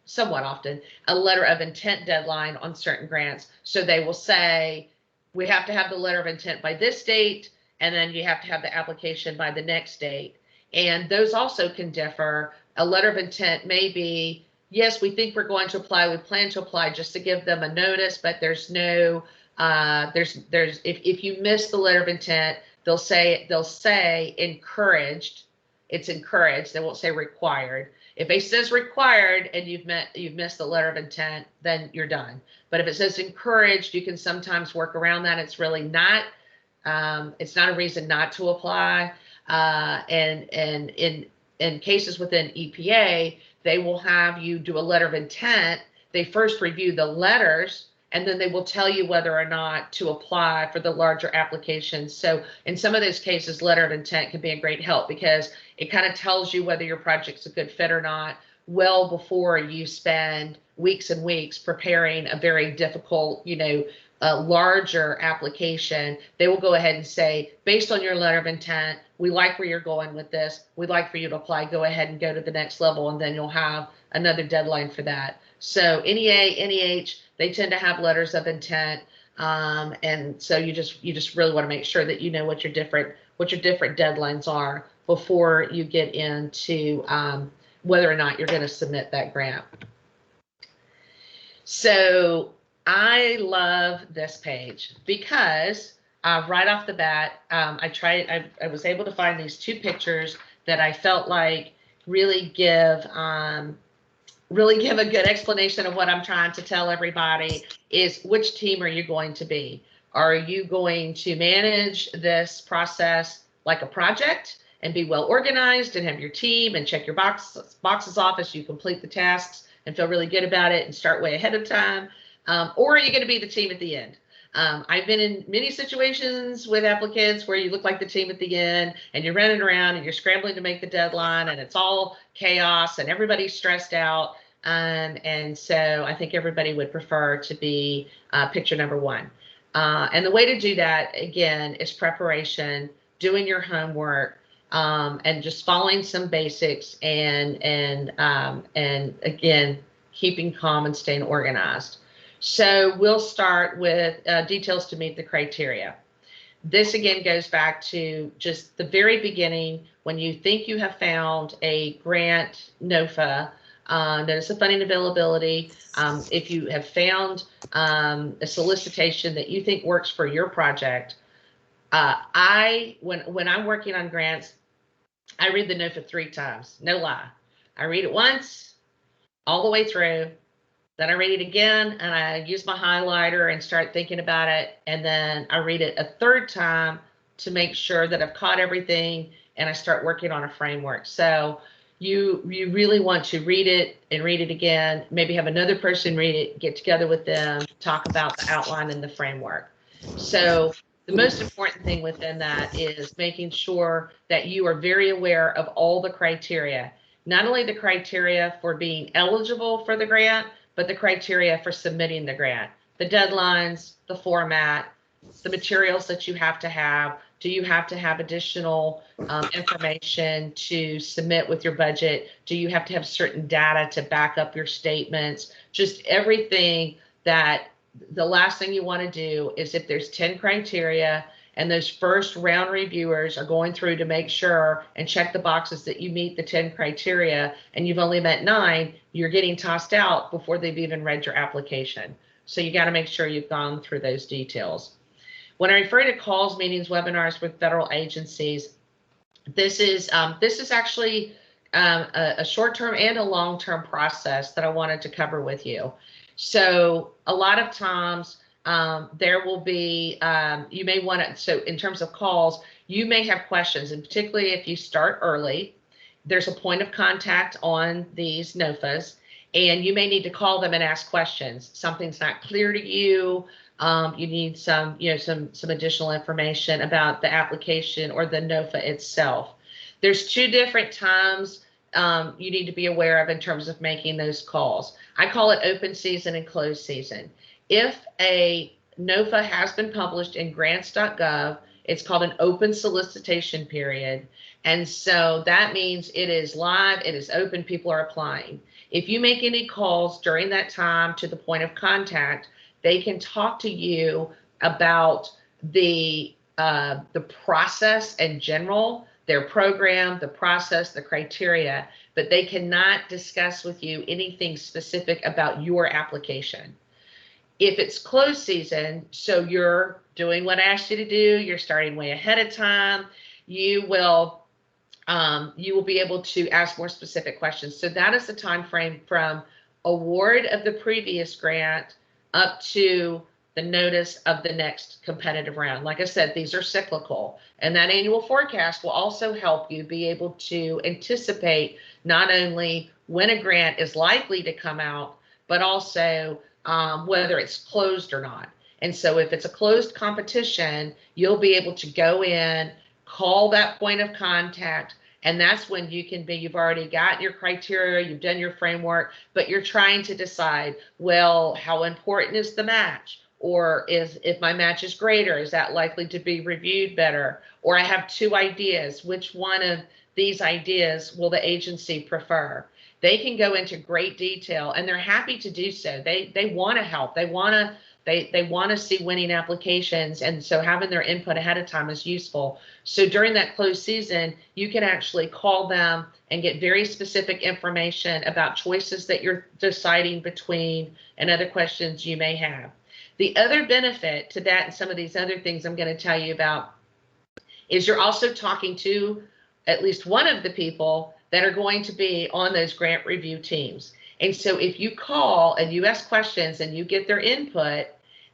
somewhat often, a letter of intent deadline on certain grants. So they will say, we have to have the letter of intent by this date, and then you have to have the application by the next date. And those also can differ. A letter of intent may be, yes, we think we're going to apply, we plan to apply, just to give them a notice, but there's no, if you miss the letter of intent, they'll say encouraged. It's encouraged. They won't say required. If it says required and you've missed the letter of intent, then you're done. But if it says encouraged, you can sometimes work around that. It's really not. It's not a reason not to apply. And in cases within EPA, they will have you do a letter of intent. They first review the letters, and then they will tell you whether or not to apply for the larger applications. So in some of those cases, letter of intent can be a great help, because it kind of tells you whether your project's a good fit or not well before you spend weeks and weeks preparing a very difficult, a larger application. They will go ahead and say, based on your letter of intent, we like where you're going with this. We'd like for you to apply. Go ahead and go to the next level, and then you'll have another deadline for that. So NEA, NEH, they tend to have letters of intent, and so you just really want to make sure that you know what your different deadlines are before you get into whether or not you're going to submit that grant. So I love this page because right off the bat, I was able to find these 2 pictures that I felt like really give a good explanation of what I'm trying to tell everybody is which team are you going to be? Are you going to manage this process like a project and be well organized and have your team and check your boxes off as you complete the tasks and feel really good about it and start way ahead of time? Or are you going to be the team at the end? I've been in many situations with applicants where you look like the team at the end and you're running around and you're scrambling to make the deadline and it's all chaos and everybody's stressed out. And so I think everybody would prefer to be picture number one. And the way to do that, again, is preparation, doing your homework, and just following some basics and again, keeping calm and staying organized. So we'll start with details to meet the criteria. This again goes back to just the very beginning when you think you have found a grant NOFA, notice of funding availability. If you have found a solicitation that you think works for your project, when I'm working on grants, I read the NOFA 3 times, no lie. I read it once, all the way through. Then I read it again and I use my highlighter and start thinking about it. And then I read it a 3rd time to make sure that I've caught everything and I start working on a framework. So you really want to read it and read it again, maybe have another person read it, get together with them, talk about the outline and the framework. So the most important thing within that is making sure that you are very aware of all the criteria, not only the criteria for being eligible for the grant, but the criteria for submitting the grant, the deadlines, the format, the materials that you have to have. Do you have to have additional information to submit with your budget? Do you have to have certain data to back up your statements? Just everything that the last thing you want to do is if there's 10 criteria and those first round reviewers are going through to make sure and check the boxes that you meet the 10 criteria and you've only met 9, you're getting tossed out before they've even read your application. So you got to make sure you've gone through those details. When I refer to calls, meetings, webinars with federal agencies, this is actually a short-term and a long-term process that I wanted to cover with you. So a lot of times there will be, you may want to, so in terms of calls, you may have questions, and particularly if you start early, there's a point of contact on these NOFAs, and you may need to call them and ask questions. Something's not clear to you. You need some additional information about the application or the NOFA itself. There's 2 different times you need to be aware of in terms of making those calls. I call it open season and closed season. If a NOFA has been published in grants.gov, it's called an open solicitation period. And so that means it is live, it is open, people are applying. If you make any calls during that time to the point of contact, they can talk to you about the process in general, their program, the process, the criteria, but they cannot discuss with you anything specific about your application. If it's closed season, so you're doing what I asked you to do, you're starting way ahead of time, you will be able to ask more specific questions. So that is the time frame from award of the previous grant up to the notice of the next competitive round. Like I said, these are cyclical, and that annual forecast will also help you be able to anticipate not only when a grant is likely to come out, but also whether it's closed or not. And so if it's a closed competition, you'll be able to go in, call that point of contact, and that's when you can be, you've already got your criteria, you've done your framework, but you're trying to decide, well, how important is the match? Or if my match is greater, is that likely to be reviewed better? Or I have 2 ideas, which one of these ideas will the agency prefer? They can go into great detail, and they're happy to do so. They want to help. They want to see winning applications, and so having their input ahead of time is useful. So during that closed season, you can actually call them and get very specific information about choices that you're deciding between and other questions you may have. The other benefit to that and some of these other things I'm going to tell you about is you're also talking to at least one of the people that are going to be on those grant review teams. And so if you call and you ask questions and you get their input,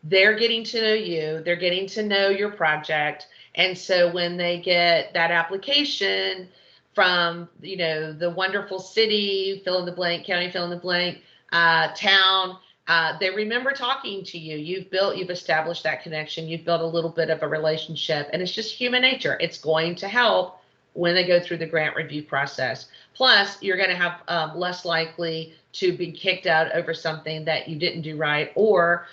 they're getting to know you, they're getting to know your project. And so when they get that application from, you know, the wonderful city, fill in the blank, county, fill in the blank, town, they remember talking to you. You've established that connection. You've built a little bit of a relationship, and it's just human nature. It's going to help when they go through the grant review process. Plus, you're going to have less likely to be kicked out over something that you didn't do right, or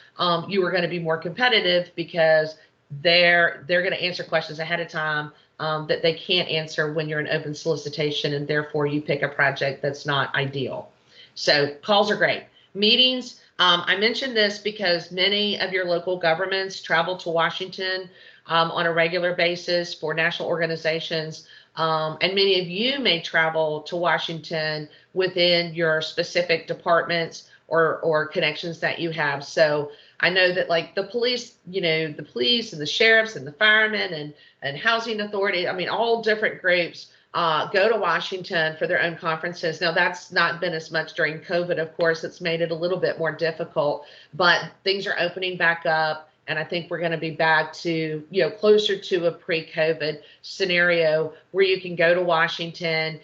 you are going to be more competitive because they're going to answer questions ahead of time that they can't answer when you're in open solicitation, and therefore you pick a project that's not ideal. So calls are great. Meetings, I mentioned this because many of your local governments travel to Washington on a regular basis for national organizations. And many of you may travel to Washington within your specific departments or connections that you have. So I know that like the police, you know, the police and the sheriffs and the firemen and housing authority, I mean, all different groups go to Washington for their own conferences. Now, that's not been as much during COVID, of course. It's made it a little bit more difficult, but things are opening back up. And I think we're going to be back to, you know, closer to a pre-COVID scenario where you can go to Washington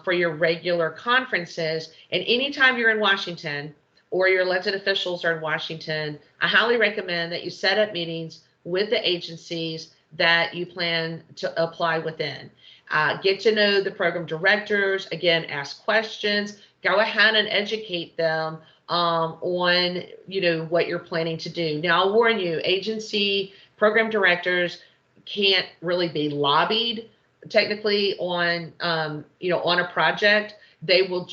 for your regular conferences. And anytime you're in Washington or your elected officials are in Washington, I highly recommend that you set up meetings with the agencies that you plan to apply within. Get to know the program directors. Again, ask questions. Go ahead and educate them on, you know, what you're planning to do. Now, I'll warn you, agency program directors can't really be lobbied technically on, you know, on a project. They will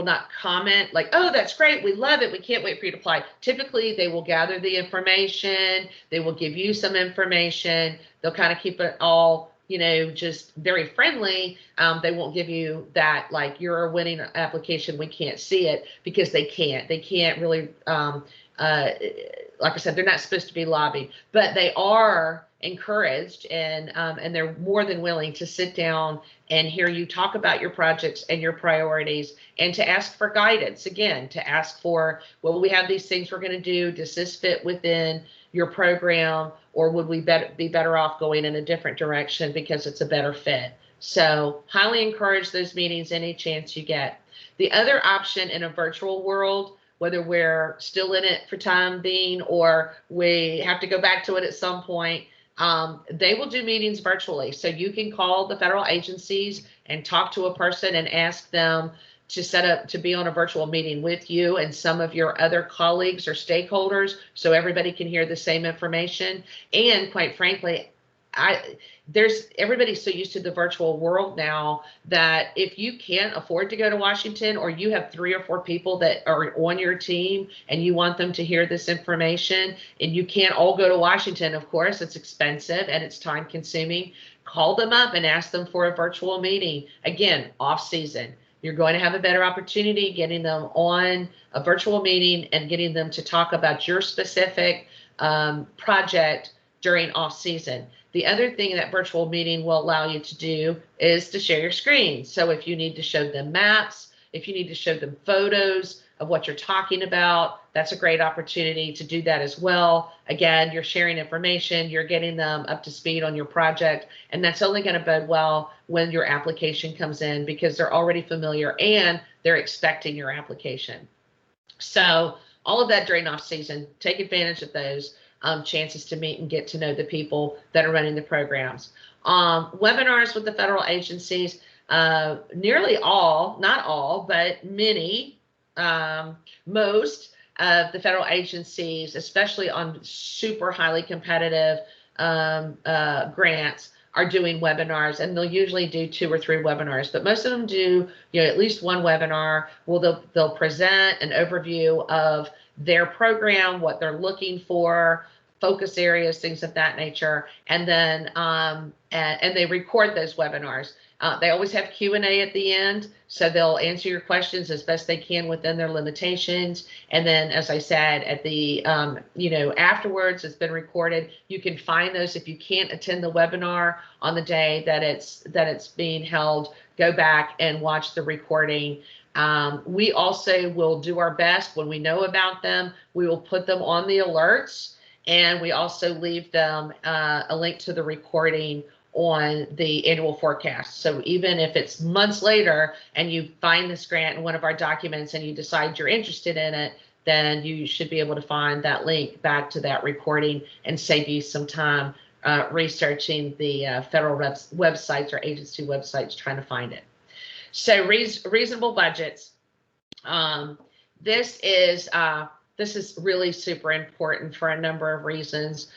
not comment like, oh, that's great, we love it, we can't wait for you to apply. Typically, they will gather the information, they will give you some information, they'll kind of keep it all, you know, just very friendly. They won't give you that, like, you're a winning application, we can't see it, because they can't really, like I said, they're not supposed to be lobbied, but they are encouraged and they're more than willing to sit down and hear you talk about your projects and your priorities, and to ask for guidance, again, to ask for, well, we have these things we're going to do, does this fit within your program, or would we be better off going in a different direction because it's a better fit? So highly encourage those meetings any chance you get. The other option in a virtual world, whether we're still in it for time being or we have to go back to it at some point, they will do meetings virtually. So you can call the federal agencies and talk to a person and ask them to set up to be on a virtual meeting with you and some of your other colleagues or stakeholders, so everybody can hear the same information. And quite frankly, everybody's so used to the virtual world now that if you can't afford to go to Washington, or you have 3 or 4 people that are on your team and you want them to hear this information, and you can't all go to Washington, of course, it's expensive and it's time consuming, call them up and ask them for a virtual meeting. Again, off season. You're going to have a better opportunity getting them on a virtual meeting and getting them to talk about your specific project during off season. The other thing that virtual meeting will allow you to do is to share your screen. So if you need to show them maps, if you need to show them photos of what you're talking about, that's a great opportunity to do that as well. Again, you're sharing information, you're getting them up to speed on your project, and that's only going to bode well when your application comes in, because they're already familiar and they're expecting your application. So all of that during off season, take advantage of those chances to meet and get to know the people that are running the programs. Webinars with the federal agencies, nearly all, not all, but many, most of the federal agencies, especially on super highly competitive grants, are doing webinars, and they'll usually do 2 or 3 webinars, but most of them do, you know, at least one webinar. Well, they'll present an overview of their program, what they're looking for, focus areas, things of that nature, and then and they record those webinars. They always have Q&A at the end, so they'll answer your questions as best they can within their limitations. And then, as I said, at the, afterwards, it's been recorded. You can find those if you can't attend the webinar on the day that it's being held. Go back and watch the recording. We also will do our best when we know about them. We will put them on the alerts, and we also leave them a link to the recording on the annual forecast. So even if it's months later and you find this grant in one of our documents and you decide you're interested in it, then you should be able to find that link back to that recording and save you some time researching the federal websites or agency websites trying to find it. So reasonable budgets. This is really super important for a number of reasons,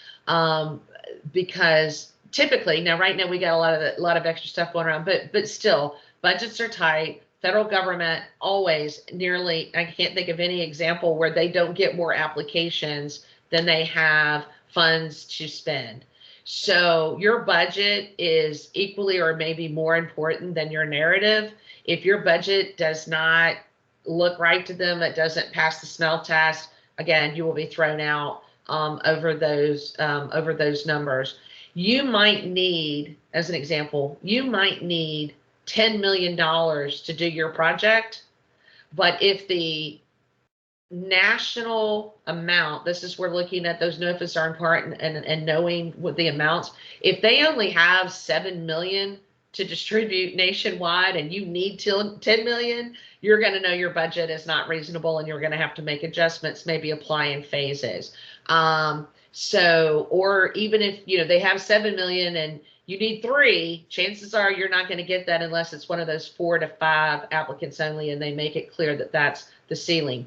because typically, now right now we got a lot of extra stuff going around, but still budgets are tight. Federal government always I can't think of any example where they don't get more applications than they have funds to spend. So your budget is equally or maybe more important than your narrative. If your budget does not look right to them, it doesn't pass the smell test, again, you will be thrown out over those numbers. You might need, as an example, you might need $10 million to do your project, but if the national amount, this is we're looking at those NOFAs are important and knowing what the amounts, if they only have 7 million to distribute nationwide and you need 10 million, you're going to know your budget is not reasonable and you're going to have to make adjustments, maybe apply in phases. So, or even if, they have 7 million and you need 3, chances are you're not going to get that unless it's one of those 4 to 5 applicants only, and they make it clear that that's the ceiling.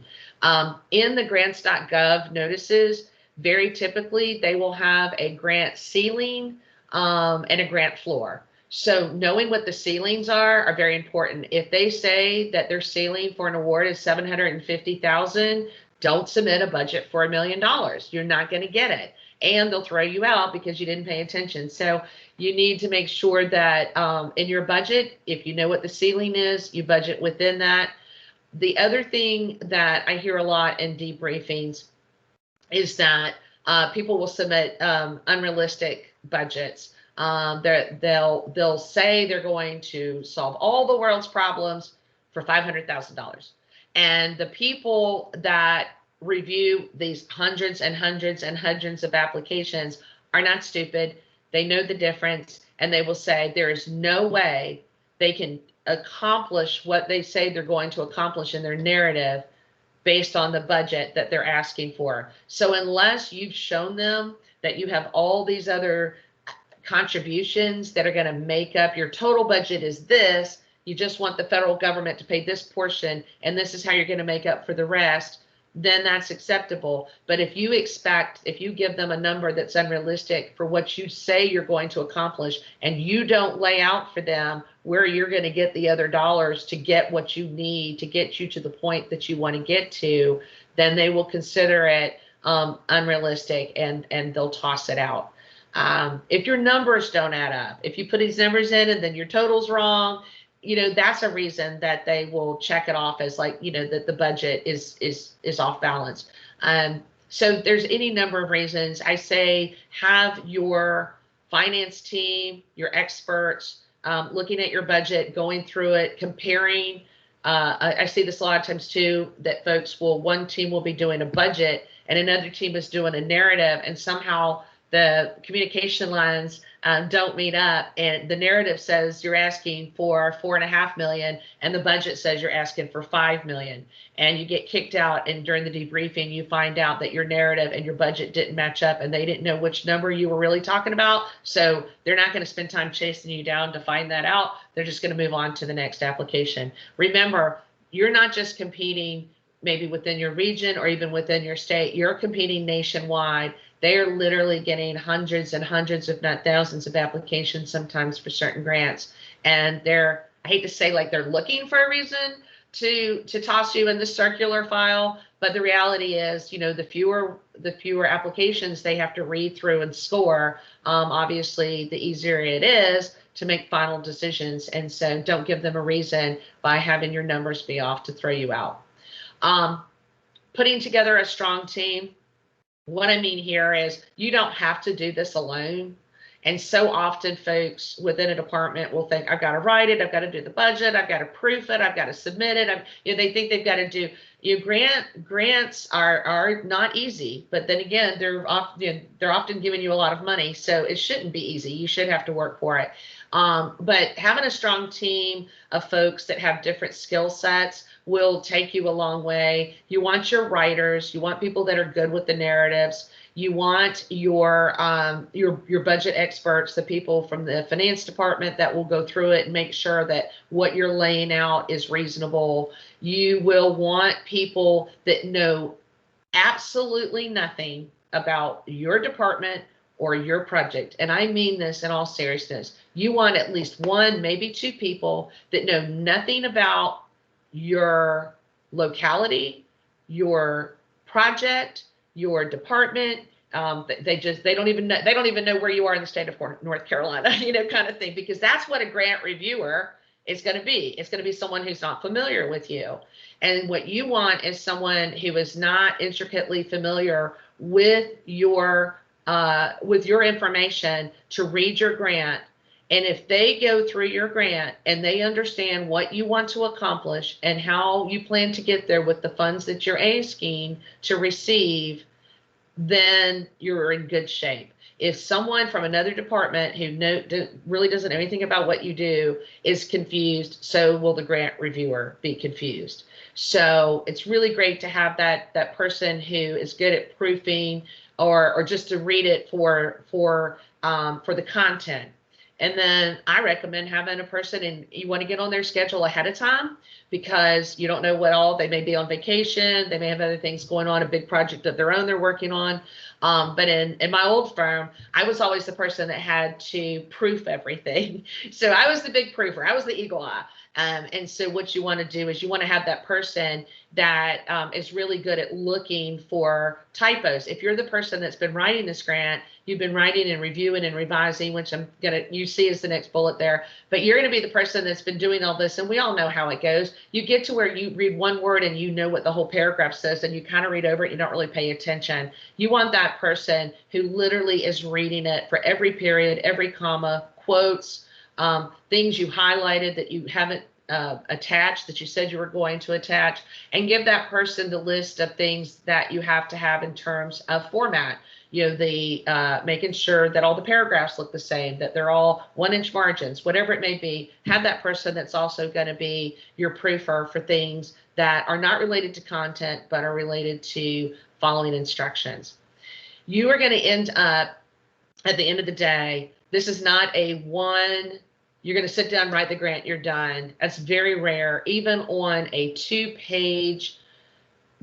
In the grants.gov notices, very typically they will have a grant ceiling and a grant floor. So knowing what the ceilings are very important. If they say that their ceiling for an award is $750,000, don't submit a budget for $1 million. You're not going to get it. And they'll throw you out because you didn't pay attention. So you need to make sure that in your budget, if you know what the ceiling is, you budget within that. The other thing that I hear a lot in debriefings is that people will submit unrealistic budgets. They'll say they're going to solve all the world's problems for $500,000. And the people that review these hundreds and hundreds and hundreds of applications are not stupid. They know the difference, and they will say there is no way they can accomplish what they say they're going to accomplish in their narrative based on the budget that they're asking for. So unless you've shown them that you have all these other contributions that are going to make up your total budget is this, you just want the federal government to pay this portion, and this is how you're going to make up for the rest, then that's acceptable. But if you give them a number that's unrealistic for what you say you're going to accomplish, and you don't lay out for them where you're going to get the other dollars to get what you need to get you to the point that you want to get to, then they will consider it unrealistic and they'll toss it out. If your numbers don't add up, if you put these numbers in and then your total's wrong, that's a reason that they will check it off as like, that the budget is off balance. So there's any number of reasons. I say have your finance team, your experts, looking at your budget, going through it, comparing. I see this a lot of times too, that one team will be doing a budget and another team is doing a narrative, and somehow the communication lines don't meet up, and the narrative says you're asking for $4.5 million and the budget says you're asking for $5 million, and you get kicked out, and during the debriefing you find out that your narrative and your budget didn't match up and they didn't know which number you were really talking about. So they're not going to spend time chasing you down to find that out. They're just going to move on to the next application. Remember, you're not just competing maybe within your region or even within your state, you're competing nationwide. They are literally getting hundreds and hundreds, if not thousands, of applications sometimes for certain grants. And I hate to say like they're looking for a reason to toss you in the circular file, but the reality is, the fewer applications they have to read through and score, obviously the easier it is to make final decisions. And so don't give them a reason by having your numbers be off to throw you out. Putting together a strong team. What I mean here is you don't have to do this alone. And so often folks within a department will think, I've got to write it, I've got to do the budget, I've got to proof it, I've got to submit it. They think they've got to do, grants are not easy, but then again, they're often giving you a lot of money. So it shouldn't be easy. You should have to work for it. But having a strong team of folks that have different skill sets will take you a long way. You want your writers, you want people that are good with the narratives. You want your budget experts, the people from the finance department that will go through it and make sure that what you're laying out is reasonable. You will want people that know absolutely nothing about your department or your project. And I mean this in all seriousness. You want at least one, maybe two people that know nothing about your locality, your project, your department. They don't even know where you are in the state of North Carolina, kind of thing, because that's what a grant reviewer is going to be. It's going to be someone who's not familiar with you. And what you want is someone who is not intricately familiar with your information to read your grant. And if they go through your grant and they understand what you want to accomplish and how you plan to get there with the funds that you're asking to receive, then you're in good shape. If someone from another department who really doesn't know anything about what you do is confused, so will the grant reviewer be confused. So it's really great to have that person who is good at proofing or just to read it for the content. And then I recommend having a person, and you want to get on their schedule ahead of time, because you don't know they may be on vacation, they may have other things going on, a big project of their own they're working on. But in my old firm, I was always the person that had to proof everything. So I was the big proofer. I was the eagle eye. And so what you want to do is you want to have that person that is really good at looking for typos. If you're the person that's been writing this grant, you've been writing and reviewing and revising, which you see as the next bullet there, but you're going to be the person that's been doing all this. And we all know how it goes. You get to where you read one word and you know what the whole paragraph says, and you kind of read over it. You don't really pay attention. You want that person who literally is reading it for every period, every comma, quotes, things you highlighted that you haven't attached that you said you were going to attach, and give that person the list of things that you have to have in terms of format. Making sure that all the paragraphs look the same, that they're all 1-inch margins, whatever it may be. Have that person that's also going to be your proofer for things that are not related to content, but are related to following instructions. You are going to end up at the end of the day, this is not you're going to sit down, write the grant, you're done. That's very rare. Even on a 2-page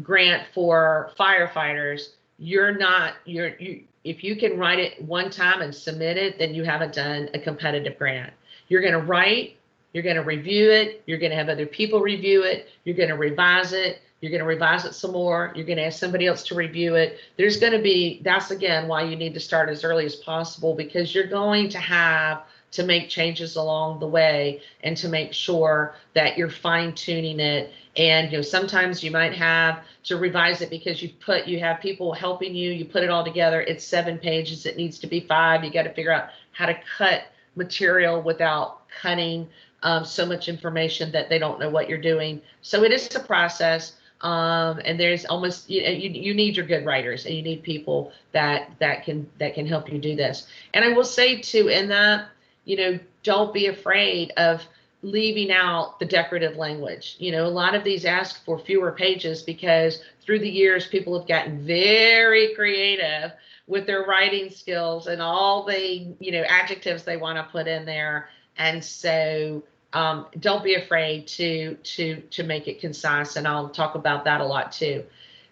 grant for firefighters, if you can write it one time and submit it, then you haven't done a competitive grant. You're going to write, you're going to review it, you're going to have other people review it, you're going to revise it, you're going to revise it some more, you're going to ask somebody else to review it. That's again why you need to start as early as possible, because you're going to have to make changes along the way and to make sure that you're fine-tuning it. And sometimes you might have to revise it because you have people helping you put it all together. It's 7 pages, it needs to be 5. You got to figure out how to cut material without cutting so much information that they don't know what you're doing. So it is a process. And there's almost you need your good writers, and you need people that can help you do this. And I will say too, in that, don't be afraid of leaving out the decorative language. A lot of these ask for fewer pages because through the years, people have gotten very creative with their writing skills and all the, adjectives they want to put in there. And so don't be afraid to make it concise. And I'll talk about that a lot too.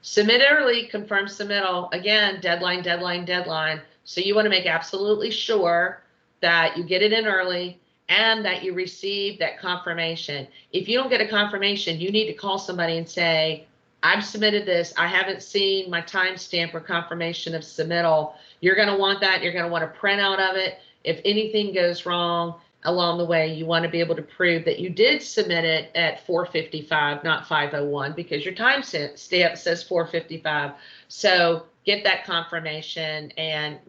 Submit early, confirm submittal. Again, deadline, deadline, deadline. So you want to make absolutely sure that you get it in early and that you receive that confirmation. If you don't get a confirmation, you need to call somebody and say, I've submitted this. I haven't seen my timestamp or confirmation of submittal. You're going to want that. You're going to want a printout of it. If anything goes wrong, along the way. You want to be able to prove that you did submit it at 4:55, not 5:01, because your time stamp says 4:55. So get that confirmation and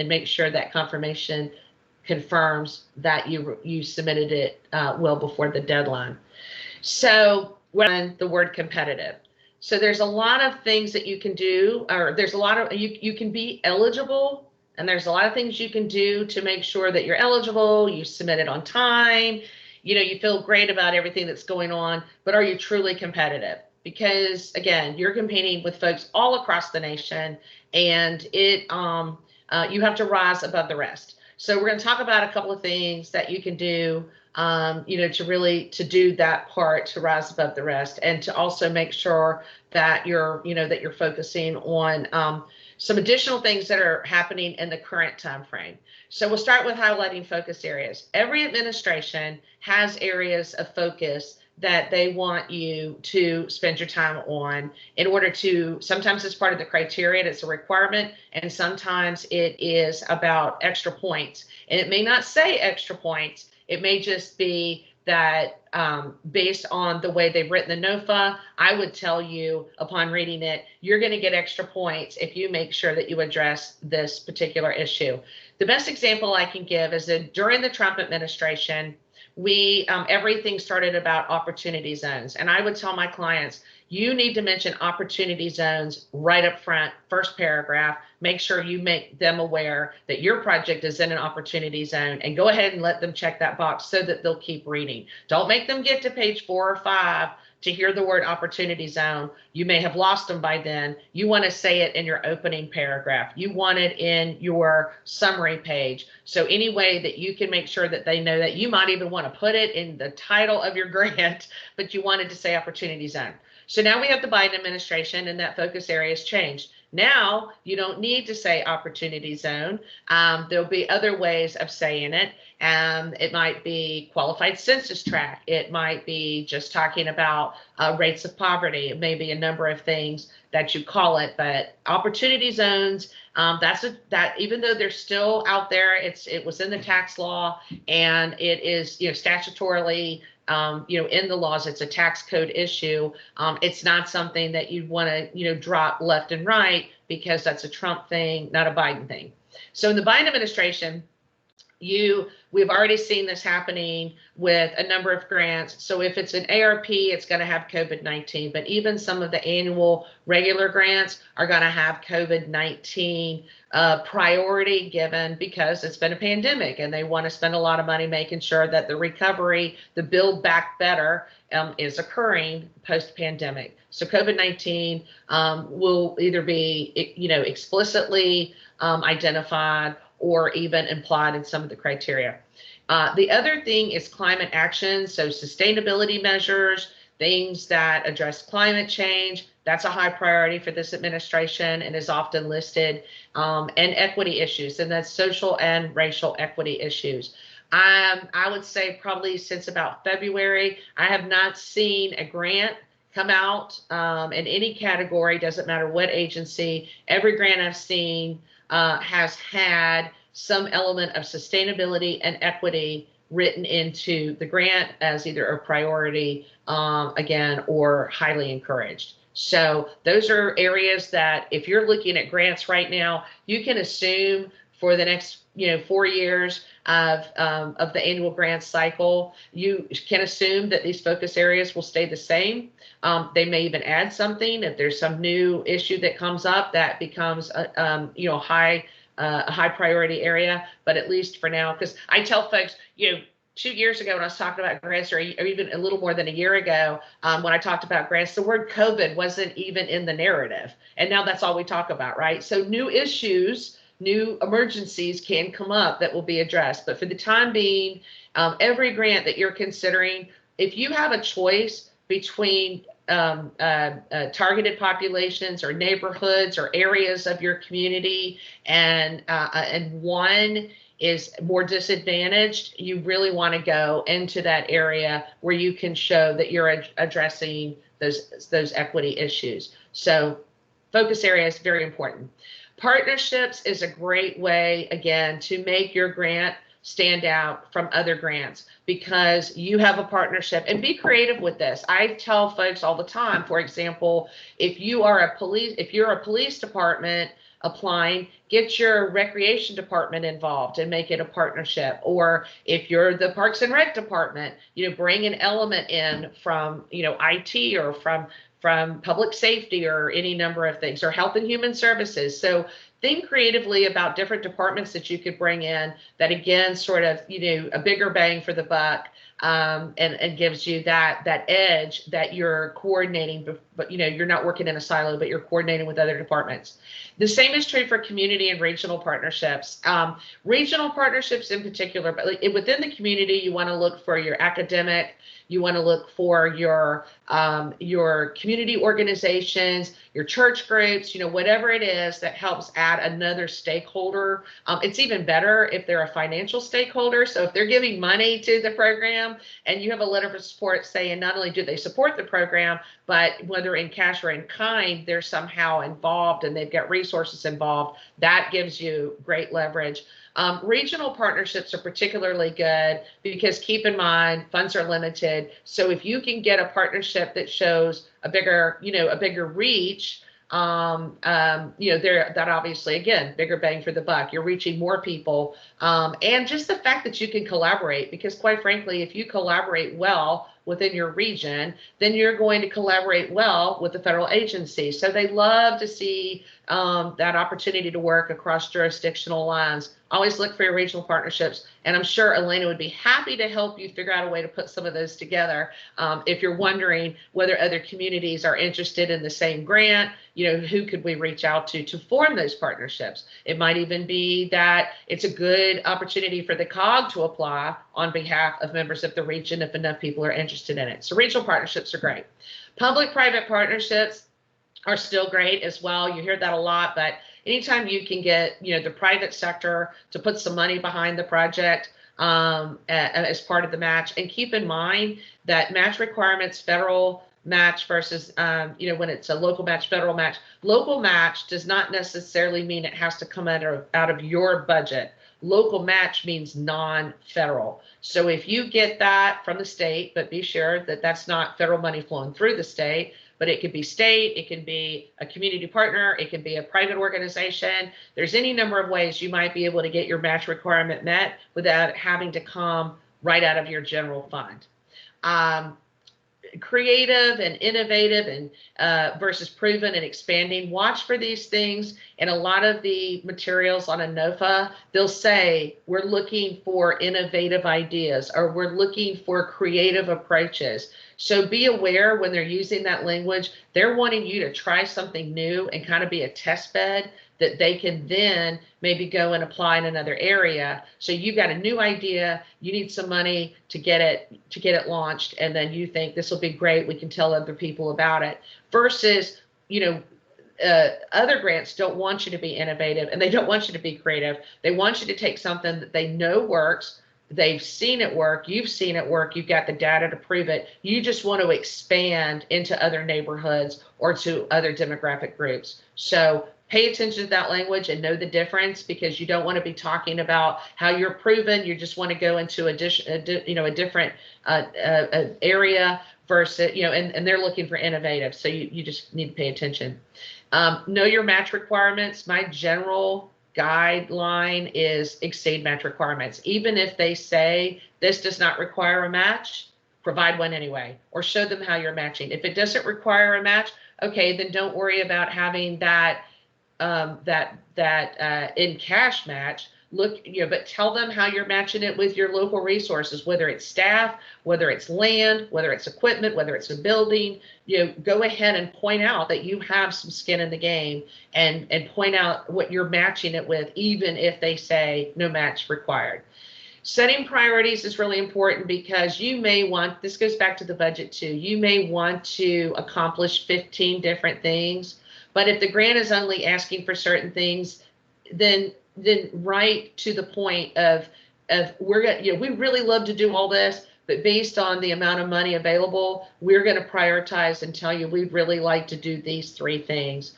make sure that confirmation confirms that you submitted it well before the deadline. So when the word competitive. So there's a lot of things that you can do, or there's a lot of, you can be eligible, and there's a lot of things you can do to make sure that you're eligible, you submit it on time, you feel great about everything that's going on, but are you truly competitive? Because again, you're competing with folks all across the nation, and you have to rise above the rest. So we're going to talk about a couple of things that you can do to do that part, to rise above the rest, and to also make sure that you're focusing on some additional things that are happening in the current time frame. So we'll start with highlighting focus areas. Every administration has areas of focus that they want you to spend your time on in order to, sometimes it's part of the criteria, it's a requirement, and sometimes it is about extra points. And it may not say extra points, it may just be that based on the way they've written the NOFA, I would tell you upon reading it, you're going to get extra points if you make sure that you address this particular issue. The best example I can give is that during the Trump administration, everything started about opportunity zones. And I would tell my clients, you need to mention opportunity zones right up front, first paragraph. Make sure you make them aware that your project is in an opportunity zone, and go ahead and let them check that box so that they'll keep reading. Don't make them get to page 4 or 5 to hear the word opportunity zone. You may have lost them by then. You want to say it in your opening paragraph. You want it in your summary page. So any way that you can make sure that they know that, you might even want to put it in the title of your grant, but you wanted to say opportunity zone. So now we have the Biden administration, and that focus area has changed. Now you don't need to say opportunity zone. There'll be other ways of saying it. It might be qualified census tract. It might be just talking about rates of poverty. It may be a number of things that you call it, but opportunity zones, that even though they're still out there, it was in the tax law, and it is statutorily in the laws. It's a tax code issue. It's not something that you'd want to drop left and right, because that's a Trump thing, not a Biden thing. So in the Biden administration, we've already seen this happening with a number of grants. So if it's an ARP, it's going to have COVID-19, but even some of the annual regular grants are going to have COVID-19 priority given, because it's been a pandemic and they want to spend a lot of money making sure that the recovery, the build back better, is occurring post-pandemic. So COVID-19 will either be explicitly identified or even implied in some of the criteria. The other thing is climate action. So sustainability measures, things that address climate change, that's a high priority for this administration and is often listed, and equity issues, and that's social and racial equity issues. I would say probably since about February, I have not seen a grant come out in any category, doesn't matter what agency. Every grant I've seen has had some element of sustainability and equity written into the grant as either a priority, again, or highly encouraged. So those are areas that if you're looking at grants right now, you can assume for the next 4 years of the annual grant cycle, you can assume that these focus areas will stay the same. They may even add something if there's some new issue that comes up that becomes a high priority area. But at least for now, because I tell folks, 2 years ago when I was talking about grants, or even a little more than a year ago, when I talked about grants, the word COVID wasn't even in the narrative. And now that's all we talk about, right? So new issues, new emergencies can come up that will be addressed. But for the time being, every grant that you're considering, if you have a choice between targeted populations or neighborhoods or areas of your community, and one is more disadvantaged, you really want to go into that area where you can show that you're addressing those equity issues. So focus area is very important. Partnerships is a great way, again, to make your grant stand out from other grants because you have a partnership. And be creative with this. I tell folks all the time, for example, if you're a police department applying, get your recreation department involved and make it a partnership. Or if you're the Parks and Rec department, bring an element in from, IT or from public safety or any number of things, or health and human services. So think creatively about different departments that you could bring in that, again, sort of, a bigger bang for the buck, and gives you that edge that you're coordinating, but you're not working in a silo, but you're coordinating with other departments. The same is true for community and regional partnerships. Regional partnerships in particular, but within the community, you want to look for your academic, you want to look for your community organizations, your church groups, whatever it is that helps add another stakeholder. It's even better if they're a financial stakeholder. So if they're giving money to the program and you have a letter of support saying not only do they support the program, but whether in cash or in kind, they're somehow involved and they've got resources involved, that gives you great leverage. Regional partnerships are particularly good because, keep in mind, funds are limited. So if you can get a partnership that shows a bigger reach, that obviously, again, bigger bang for the buck. You're reaching more people, and just the fact that you can collaborate, because quite frankly, if you collaborate well within your region, then you're going to collaborate well with the federal agency. So they love to see that opportunity to work across jurisdictional lines. Always look for your regional partnerships, and I'm sure Elena would be happy to help you figure out a way to put some of those together. If you're wondering whether other communities are interested in the same grant, who could we reach out to form those partnerships? It might even be that it's a good opportunity for the COG to apply on behalf of members of the region if enough people are interested in it. So regional partnerships are great. Public-private partnerships are still great as well. You hear that a lot, but anytime you can get, the private sector to put some money behind the project as part of the match, and keep in mind that match requirements, federal match versus, when it's a local match, federal match, local match does not necessarily mean it has to come out of your budget. Local match means non-federal. So if you get that from the state, but be sure that that's not federal money flowing through the state, but it could be state, it can be a community partner, it can be a private organization. There's any number of ways you might be able to get your match requirement met without having to come right out of your general fund. Creative and innovative and versus proven and expanding. Watch for these things. And a lot of the materials on ANOFA, they'll say, we're looking for innovative ideas, or we're looking for creative approaches. So be aware when they're using that language, they're wanting you to try something new and kind of be a test bed that they can then maybe go and apply in another area. So you've got a new idea, you need some money to get it launched, and then you think this will be great, we can tell other people about it. Versus, other grants don't want you to be innovative and they don't want you to be creative. They want you to take something that they know works, they've seen it work, you've seen it work, you've got the data to prove it. You just want to expand into other neighborhoods or to other demographic groups. So pay attention to that language and know the difference, because you don't want to be talking about how you're proven. You just want to go into a different area versus, and they're looking for innovative. So you just need to pay attention. Know your match requirements. My general guideline is exceed match requirements. Even if they say this does not require a match, provide one anyway, or show them how you're matching. If it doesn't require a match, okay, then don't worry about having that in cash match. Look, but tell them how you're matching it with your local resources, whether it's staff, whether it's land, whether it's equipment, whether it's a building. Go ahead and point out that you have some skin in the game, and point out what you're matching it with, even if they say no match required. Setting priorities is really important, because you may want, this goes back to the budget too, you may want to accomplish 15 different things, but if the grant is only asking for certain things, then right to the point of we really love to do all this, but based on the amount of money available, we're going to prioritize and tell you we'd really like to do these 3 things.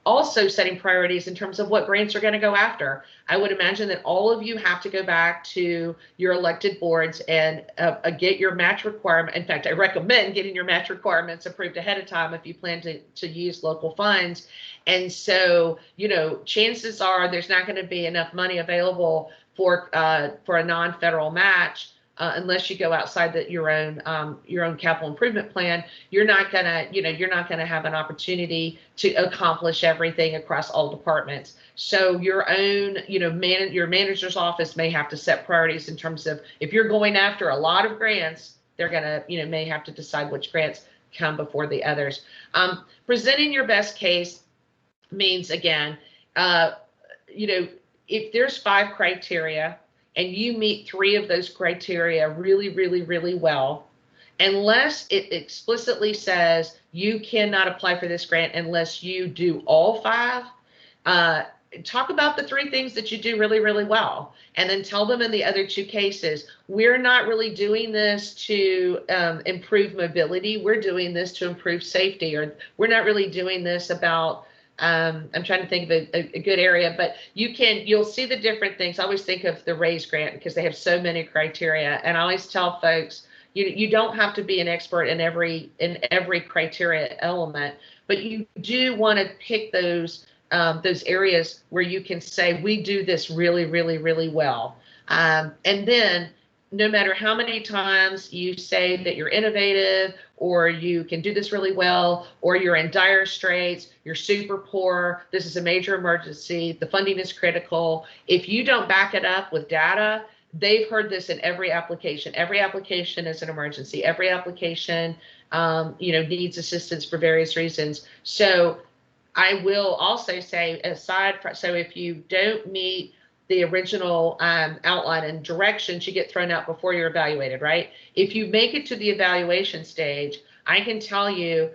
Also setting priorities in terms of what grants are going to go after. I would imagine that all of you have to go back to your elected boards and get your match requirement. In fact, I recommend getting your match requirements approved ahead of time if you plan to use local funds. And so, you know, chances are there's not going to be enough money available for a non-federal match. Unless you go outside your own capital improvement plan, you're not gonna have an opportunity to accomplish everything across all departments. So your own, your manager's office may have to set priorities in terms of if you're going after a lot of grants, they're gonna, may have to decide which grants come before the others. Presenting your best case means, again, if there's 5 criteria, and you meet 3 of those criteria really, really, really well, unless it explicitly says you cannot apply for this grant unless you do all 5, talk about the 3 things that you do really, really well, and then tell them in the other 2 cases, we're not really doing this to improve mobility, we're doing this to improve safety, or we're not really doing this about I'm trying to think of a good area, but you'll see the different things. I always think of the RAISE grant because they have so many criteria, and I always tell folks, you don't have to be an expert in every criteria element, but you do want to pick those areas where you can say, we do this really, really, really well. And then no matter how many times you say that you're innovative, or you can do this really well, or you're in dire straits, you're super poor, this is a major emergency, the funding is critical. If you don't back it up with data, they've heard this in every application. Every application is an emergency. Every application, needs assistance for various reasons. So I will also say, so if you don't meet the original outline and directions, you get thrown out before you're evaluated, right? If you make it to the evaluation stage, I can tell you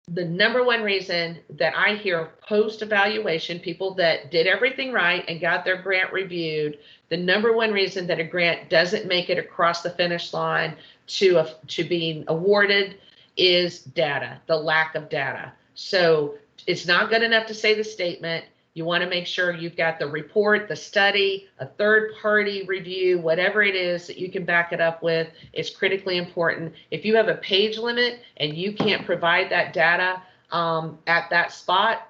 the number one reason that I hear post-evaluation, people that did everything right and got their grant reviewed, the number one reason that a grant doesn't make it across the finish line to being awarded is data, the lack of data. So it's not good enough to say the statement. You want to make sure you've got the report, the study, a third-party review, whatever it is that you can back it up with is critically important. If you have a page limit and you can't provide that data at that spot,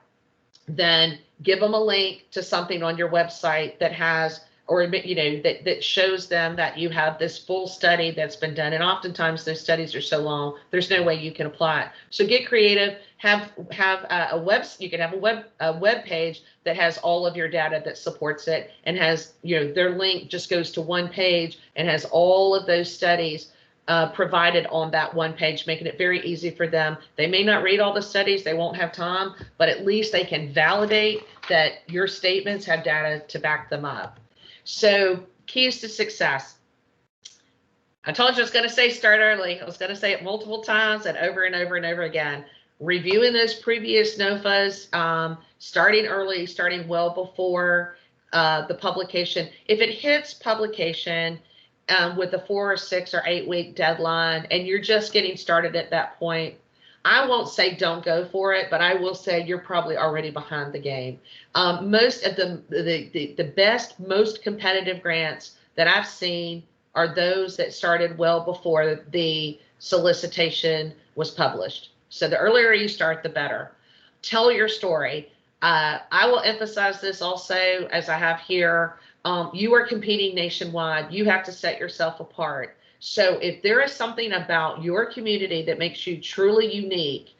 then give them a link to something on your website that has, or that shows them that you have this full study that's been done. And oftentimes those studies are so long, there's no way you can apply it. So get creative. Have a web page that has all of your data that supports it, and has their link just goes to one page and has all of those studies provided on that one page, making it very easy for them. They may not read all the studies, they won't have time, but at least they can validate that your statements have data to back them up. So keys to success. I told you I was going to say start early. I was going to say it multiple times and over and over and over again. Reviewing those previous NOFAs, starting early, starting well before the publication. If it hits publication with a 4 or 6 or 8 week deadline and you're just getting started at that point, I won't say don't go for it, but I will say you're probably already behind the game. Most of the best, most competitive grants that I've seen are those that started well before the solicitation was published. So the earlier you start, the better. Tell your story. I will emphasize this also, as I have here. You are competing nationwide. You have to set yourself apart. So if there is something about your community that makes you truly unique,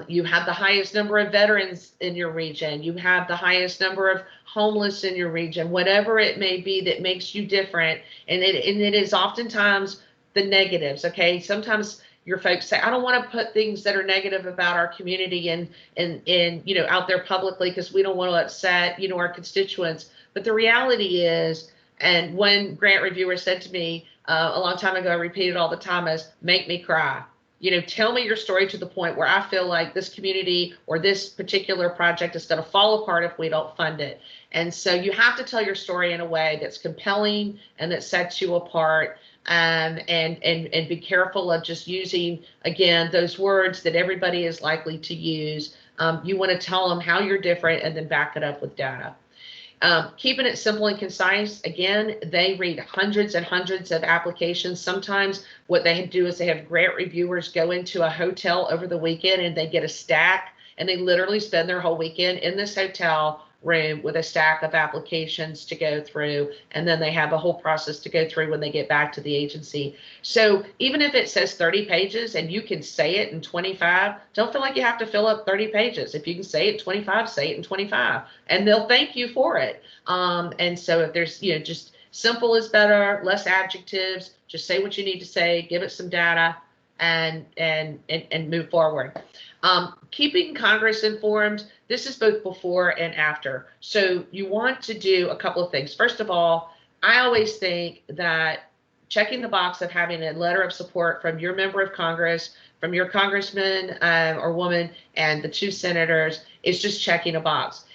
you have the highest number of veterans in your region, you have the highest number of homeless in your region, whatever it may be that makes you different, and it is oftentimes the negatives, okay? Sometimes your folks say, I don't want to put things that are negative about our community and out there publicly because we don't want to upset, our constituents. But the reality is, and one grant reviewer said to me a long time ago, I repeat it all the time, is make me cry. Tell me your story to the point where I feel like this community or this particular project is going to fall apart if we don't fund it. And so you have to tell your story in a way that's compelling and that sets you apart. and be careful of just using, again, those words that everybody is likely to use. You want to tell them how you're different and then back it up with data. Keeping it simple and concise. Again, they read hundreds and hundreds of applications. Sometimes what they do is they have grant reviewers go into a hotel over the weekend and they get a stack, and they literally spend their whole weekend in this hotel room with a stack of applications to go through, and then they have a whole process to go through when they get back to the agency. So even if it says 30 pages and you can say it in 25, don't feel like you have to fill up 30 pages. If you can say it 25, say it in 25, and they'll thank you for it. And so if there's, just simple is better, less adjectives, just say what you need to say, give it some data, and move forward. Keeping Congress informed. This is both before and after. So you want to do a couple of things. First of all, I always think that checking the box of having a letter of support from your member of Congress, from your congressman or woman, and the 2 senators is just checking a box.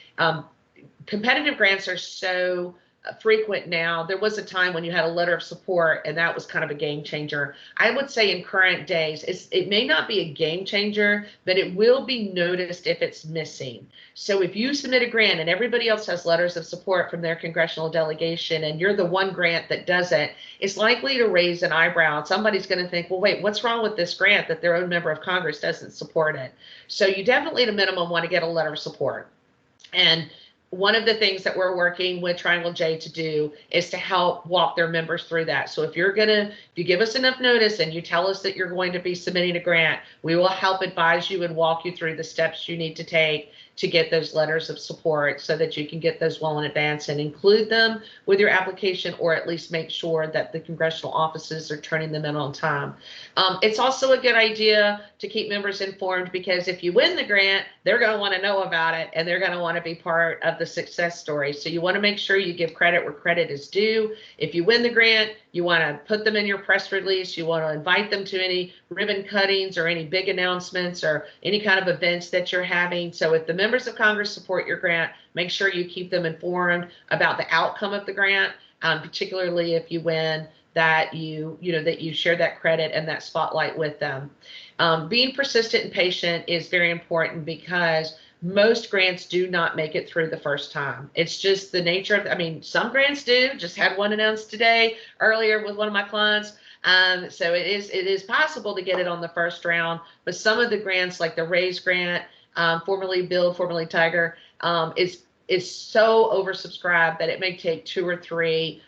Competitive grants are so frequent now. There was a time when you had a letter of support, and that was kind of a game changer. I would say in current days, it may not be a game changer, but it will be noticed if it's missing. So if you submit a grant and everybody else has letters of support from their congressional delegation, and you're the one grant that doesn't, it's likely to raise an eyebrow. Somebody's going to think, well, wait, what's wrong with this grant that their own member of Congress doesn't support it? So you definitely, at a minimum, want to get a letter of support. And one of the things that we're working with Triangle J to do is to help walk their members through that. So if you give us enough notice and you tell us that you're going to be submitting a grant, we will help advise you and walk you through the steps you need to take to get those letters of support so that you can get those well in advance and include them with your application, or at least make sure that the congressional offices are turning them in on time. It's also a good idea to keep members informed, because if you win the grant, they're going to want to know about it, and they're going to want to be part of the success story. So you want to make sure you give credit where credit is due. If you win the grant, you want to put them in your press release. You want to invite them to any ribbon cuttings or any big announcements or any kind of events that you're having. So if the members of Congress support your grant, make sure you keep them informed about the outcome of the grant, particularly if you win, that you share that credit and that spotlight with them. Being persistent and patient is very important, because most grants do not make it through the first time. It's just the nature of, some grants do. Just had one announced earlier with one of my clients. So it is possible to get it on the first round, but some of the grants, like the RAISE grant, formerly Build, formerly Tiger, is so oversubscribed that it may take 2 or 3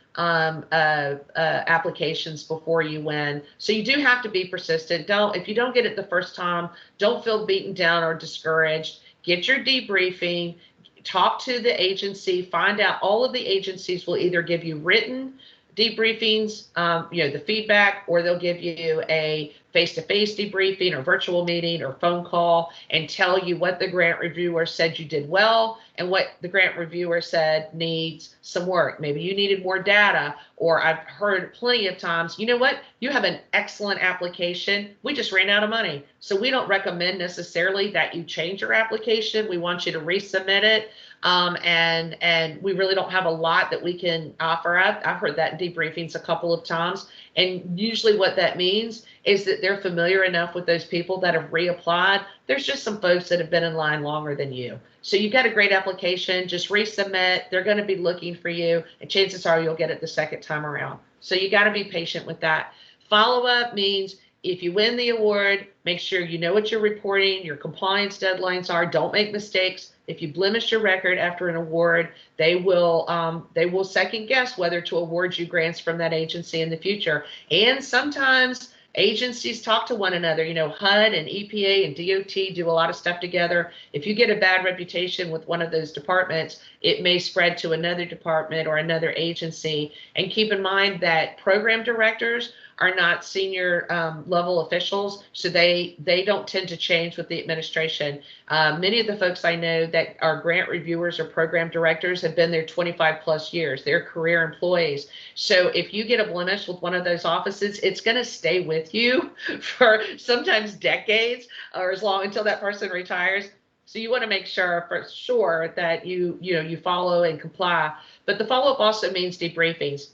applications before you win. So you do have to be persistent. If you don't get it the first time, don't feel beaten down or discouraged. Get your debriefing, talk to the agency, find out. All of the agencies will either give you written debriefings, the feedback, or they'll give you a face-to-face debriefing or virtual meeting or phone call and tell you what the grant reviewer said you did well and what the grant reviewer said needs some work. Maybe you needed more data, or I've heard plenty of times, you know what, you have an excellent application, we just ran out of money. So we don't recommend necessarily that you change your application. We want you to resubmit it. And we really don't have a lot that we can offer up. I've heard that in debriefings a couple of times. And usually what that means is that they're familiar enough with those people that have reapplied. There's just some folks that have been in line longer than you. So you've got a great application, just resubmit. They're going to be looking for you, and chances are you'll get it the second time around. So you got to be patient with that. Follow-up means if you win the award, make sure you know what you're reporting, your compliance deadlines are. Don't make mistakes. If you blemish your record after an award, they will second guess whether to award you grants from that agency in the future. And sometimes agencies talk to one another. HUD and EPA and DOT do a lot of stuff together. If you get a bad reputation with one of those departments, it may spread to another department or another agency. And keep in mind that program directors are not senior level officials, so they don't tend to change with the administration. Many of the folks I know that are grant reviewers or program directors have been there 25 plus years. They're career employees. So if you get a blemish with one of those offices, it's going to stay with you for sometimes decades, or as long until that person retires. So you want to make sure for sure that you follow and comply. But the follow-up also means debriefings.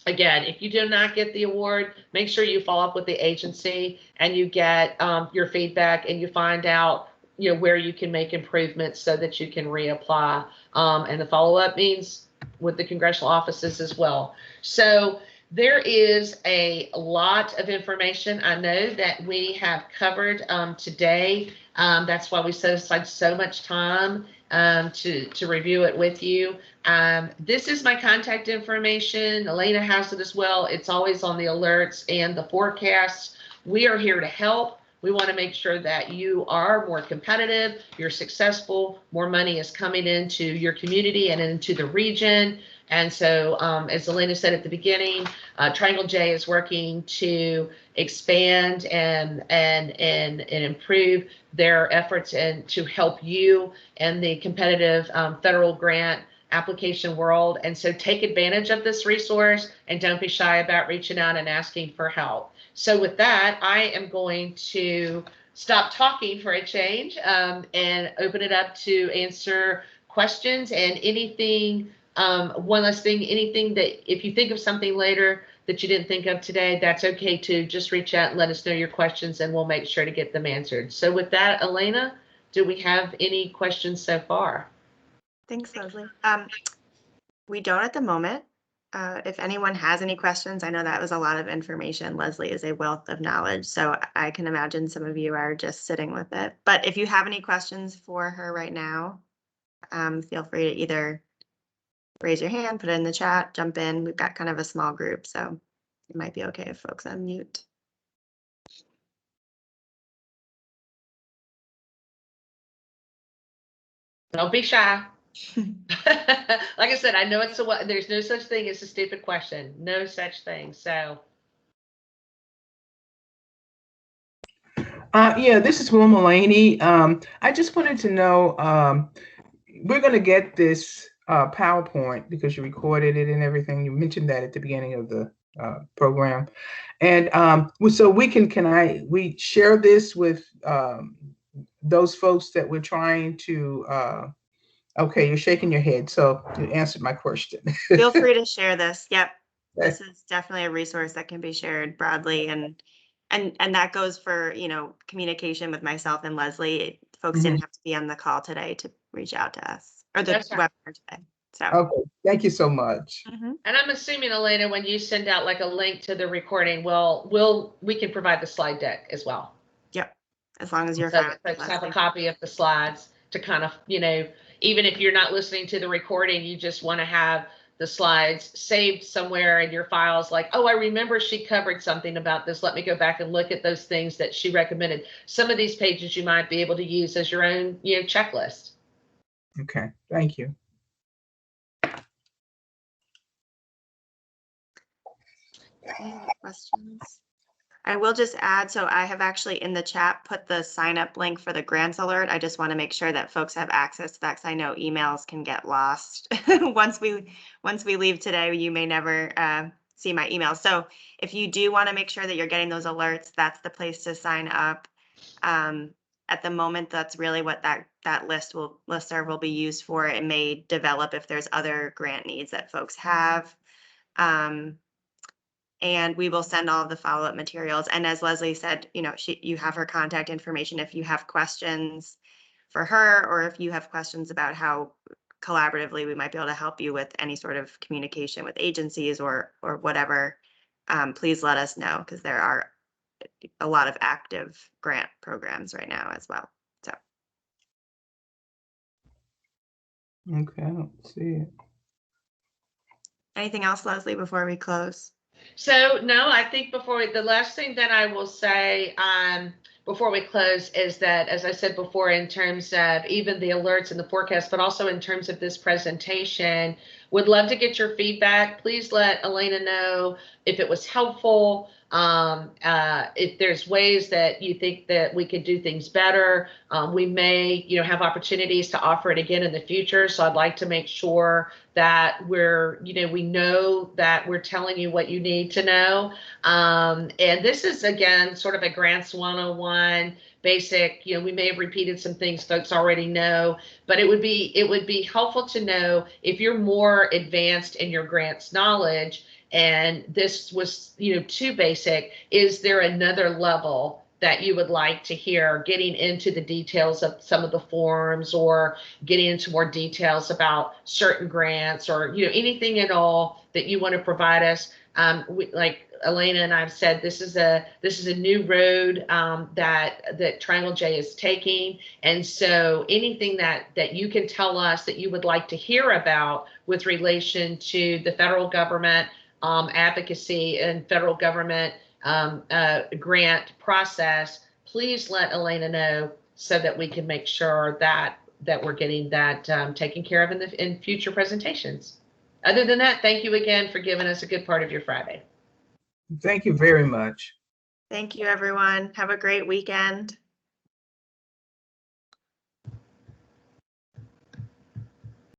again, if you do not get the award, make sure you follow up with the agency and you get your feedback and you find out, where you can make improvements so that you can reapply. And the follow-up means with the congressional offices as well. So there is a lot of information I know that we have covered today. That's why we set aside so much time to review it with you. This is my contact information. Elena has it as well. It's always on the alerts and the forecasts. We are here to help. We want to make sure that you are more competitive, you're successful, more money is coming into your community and into the region. And so, as Elena said at the beginning, Triangle J is working to expand and improve their efforts and to help you in the competitive federal grant application world. And so take advantage of this resource and don't be shy about reaching out and asking for help. So with that, I am going to stop talking for a change and open it up to answer questions and anything. One last thing, anything that if you think of something later that you didn't think of today, that's okay too. Just reach out and let us know your questions and we'll make sure to get them answered. So with that, Elena, do we have any questions so far? Thanks, Leslie. We don't at the moment. If anyone has any questions, I know that was a lot of information. Leslie is a wealth of knowledge, so I can imagine some of you are just sitting with it. But if you have any questions for her right now, feel free to either raise your hand, put it in the chat, jump in. We've got kind of a small group, so it might be okay if folks unmute. Don't be shy. Like I said, I know it's there's no such thing as a stupid question. No such thing. So. Yeah, this is Will Mullaney. I just wanted to know, we're going to get this PowerPoint because you recorded it and everything. You mentioned that at the beginning of the program. And so we share this with those folks that we're trying to, okay, you're shaking your head, so you answered my question. Feel free to share this. Yep. This is definitely a resource that can be shared broadly and that goes for, communication with myself and Leslie. Folks didn't have to be on the call today to reach out to us or the webinar today. So okay, thank you so much. And I'm assuming, Elena, when you send out like a link to the recording, we can provide the slide deck as well. Yep. As long as you're so fine. Folks have a copy of the slides to kind of, even if you're not listening to the recording, you just want to have the slides saved somewhere in your files, like, oh, I remember she covered something about this. Let me go back and look at those things that she recommended. Some of these pages you might be able to use as your own, checklist. Okay, thank you. Any questions? I will just add, so I have actually in the chat put the sign up link for the grants alert. I just want to make sure that folks have access to that because I know emails can get lost. Once we leave today, you may never see my email. So if you do want to make sure that you're getting those alerts, that's the place to sign up. At the moment, that's really what that listserv will be used for. It may develop if there's other grant needs that folks have. And we will send all of the follow-up materials. And as Leslie said, you have her contact information if you have questions for her, or if you have questions about how collaboratively we might be able to help you with any sort of communication with agencies or whatever, please let us know because there are a lot of active grant programs right now as well. So. Okay, I don't see it. Anything else, Leslie, before we close? So no, I think the last thing that I will say before we close is that, as I said before, in terms of even the alerts and the forecast, but also in terms of this presentation, would love to get your feedback. Please let Elena know if it was helpful, if there's ways that you think that we could do things better. We may, have opportunities to offer it again in the future. So I'd like to make sure that we know that we're telling you what you need to know. And this is, again, sort of a grants 101 basic, we may have repeated some things folks already know, but it would be helpful to know if you're more advanced in your grants knowledge and this was, too basic. Is there another level that you would like to hear, getting into the details of some of the forms, or getting into more details about certain grants, or anything at all that you want to provide us? Like Elena and I've said, this is a new road that Triangle J is taking, and so anything that you can tell us that you would like to hear about with relation to the federal government advocacy and federal government grant process, please let Elena know, so that we can make sure that we're getting that taken care of in future presentations. Other than that, thank you again for giving us a good part of your Friday. Thank you very much. Thank you, everyone. Have a great weekend.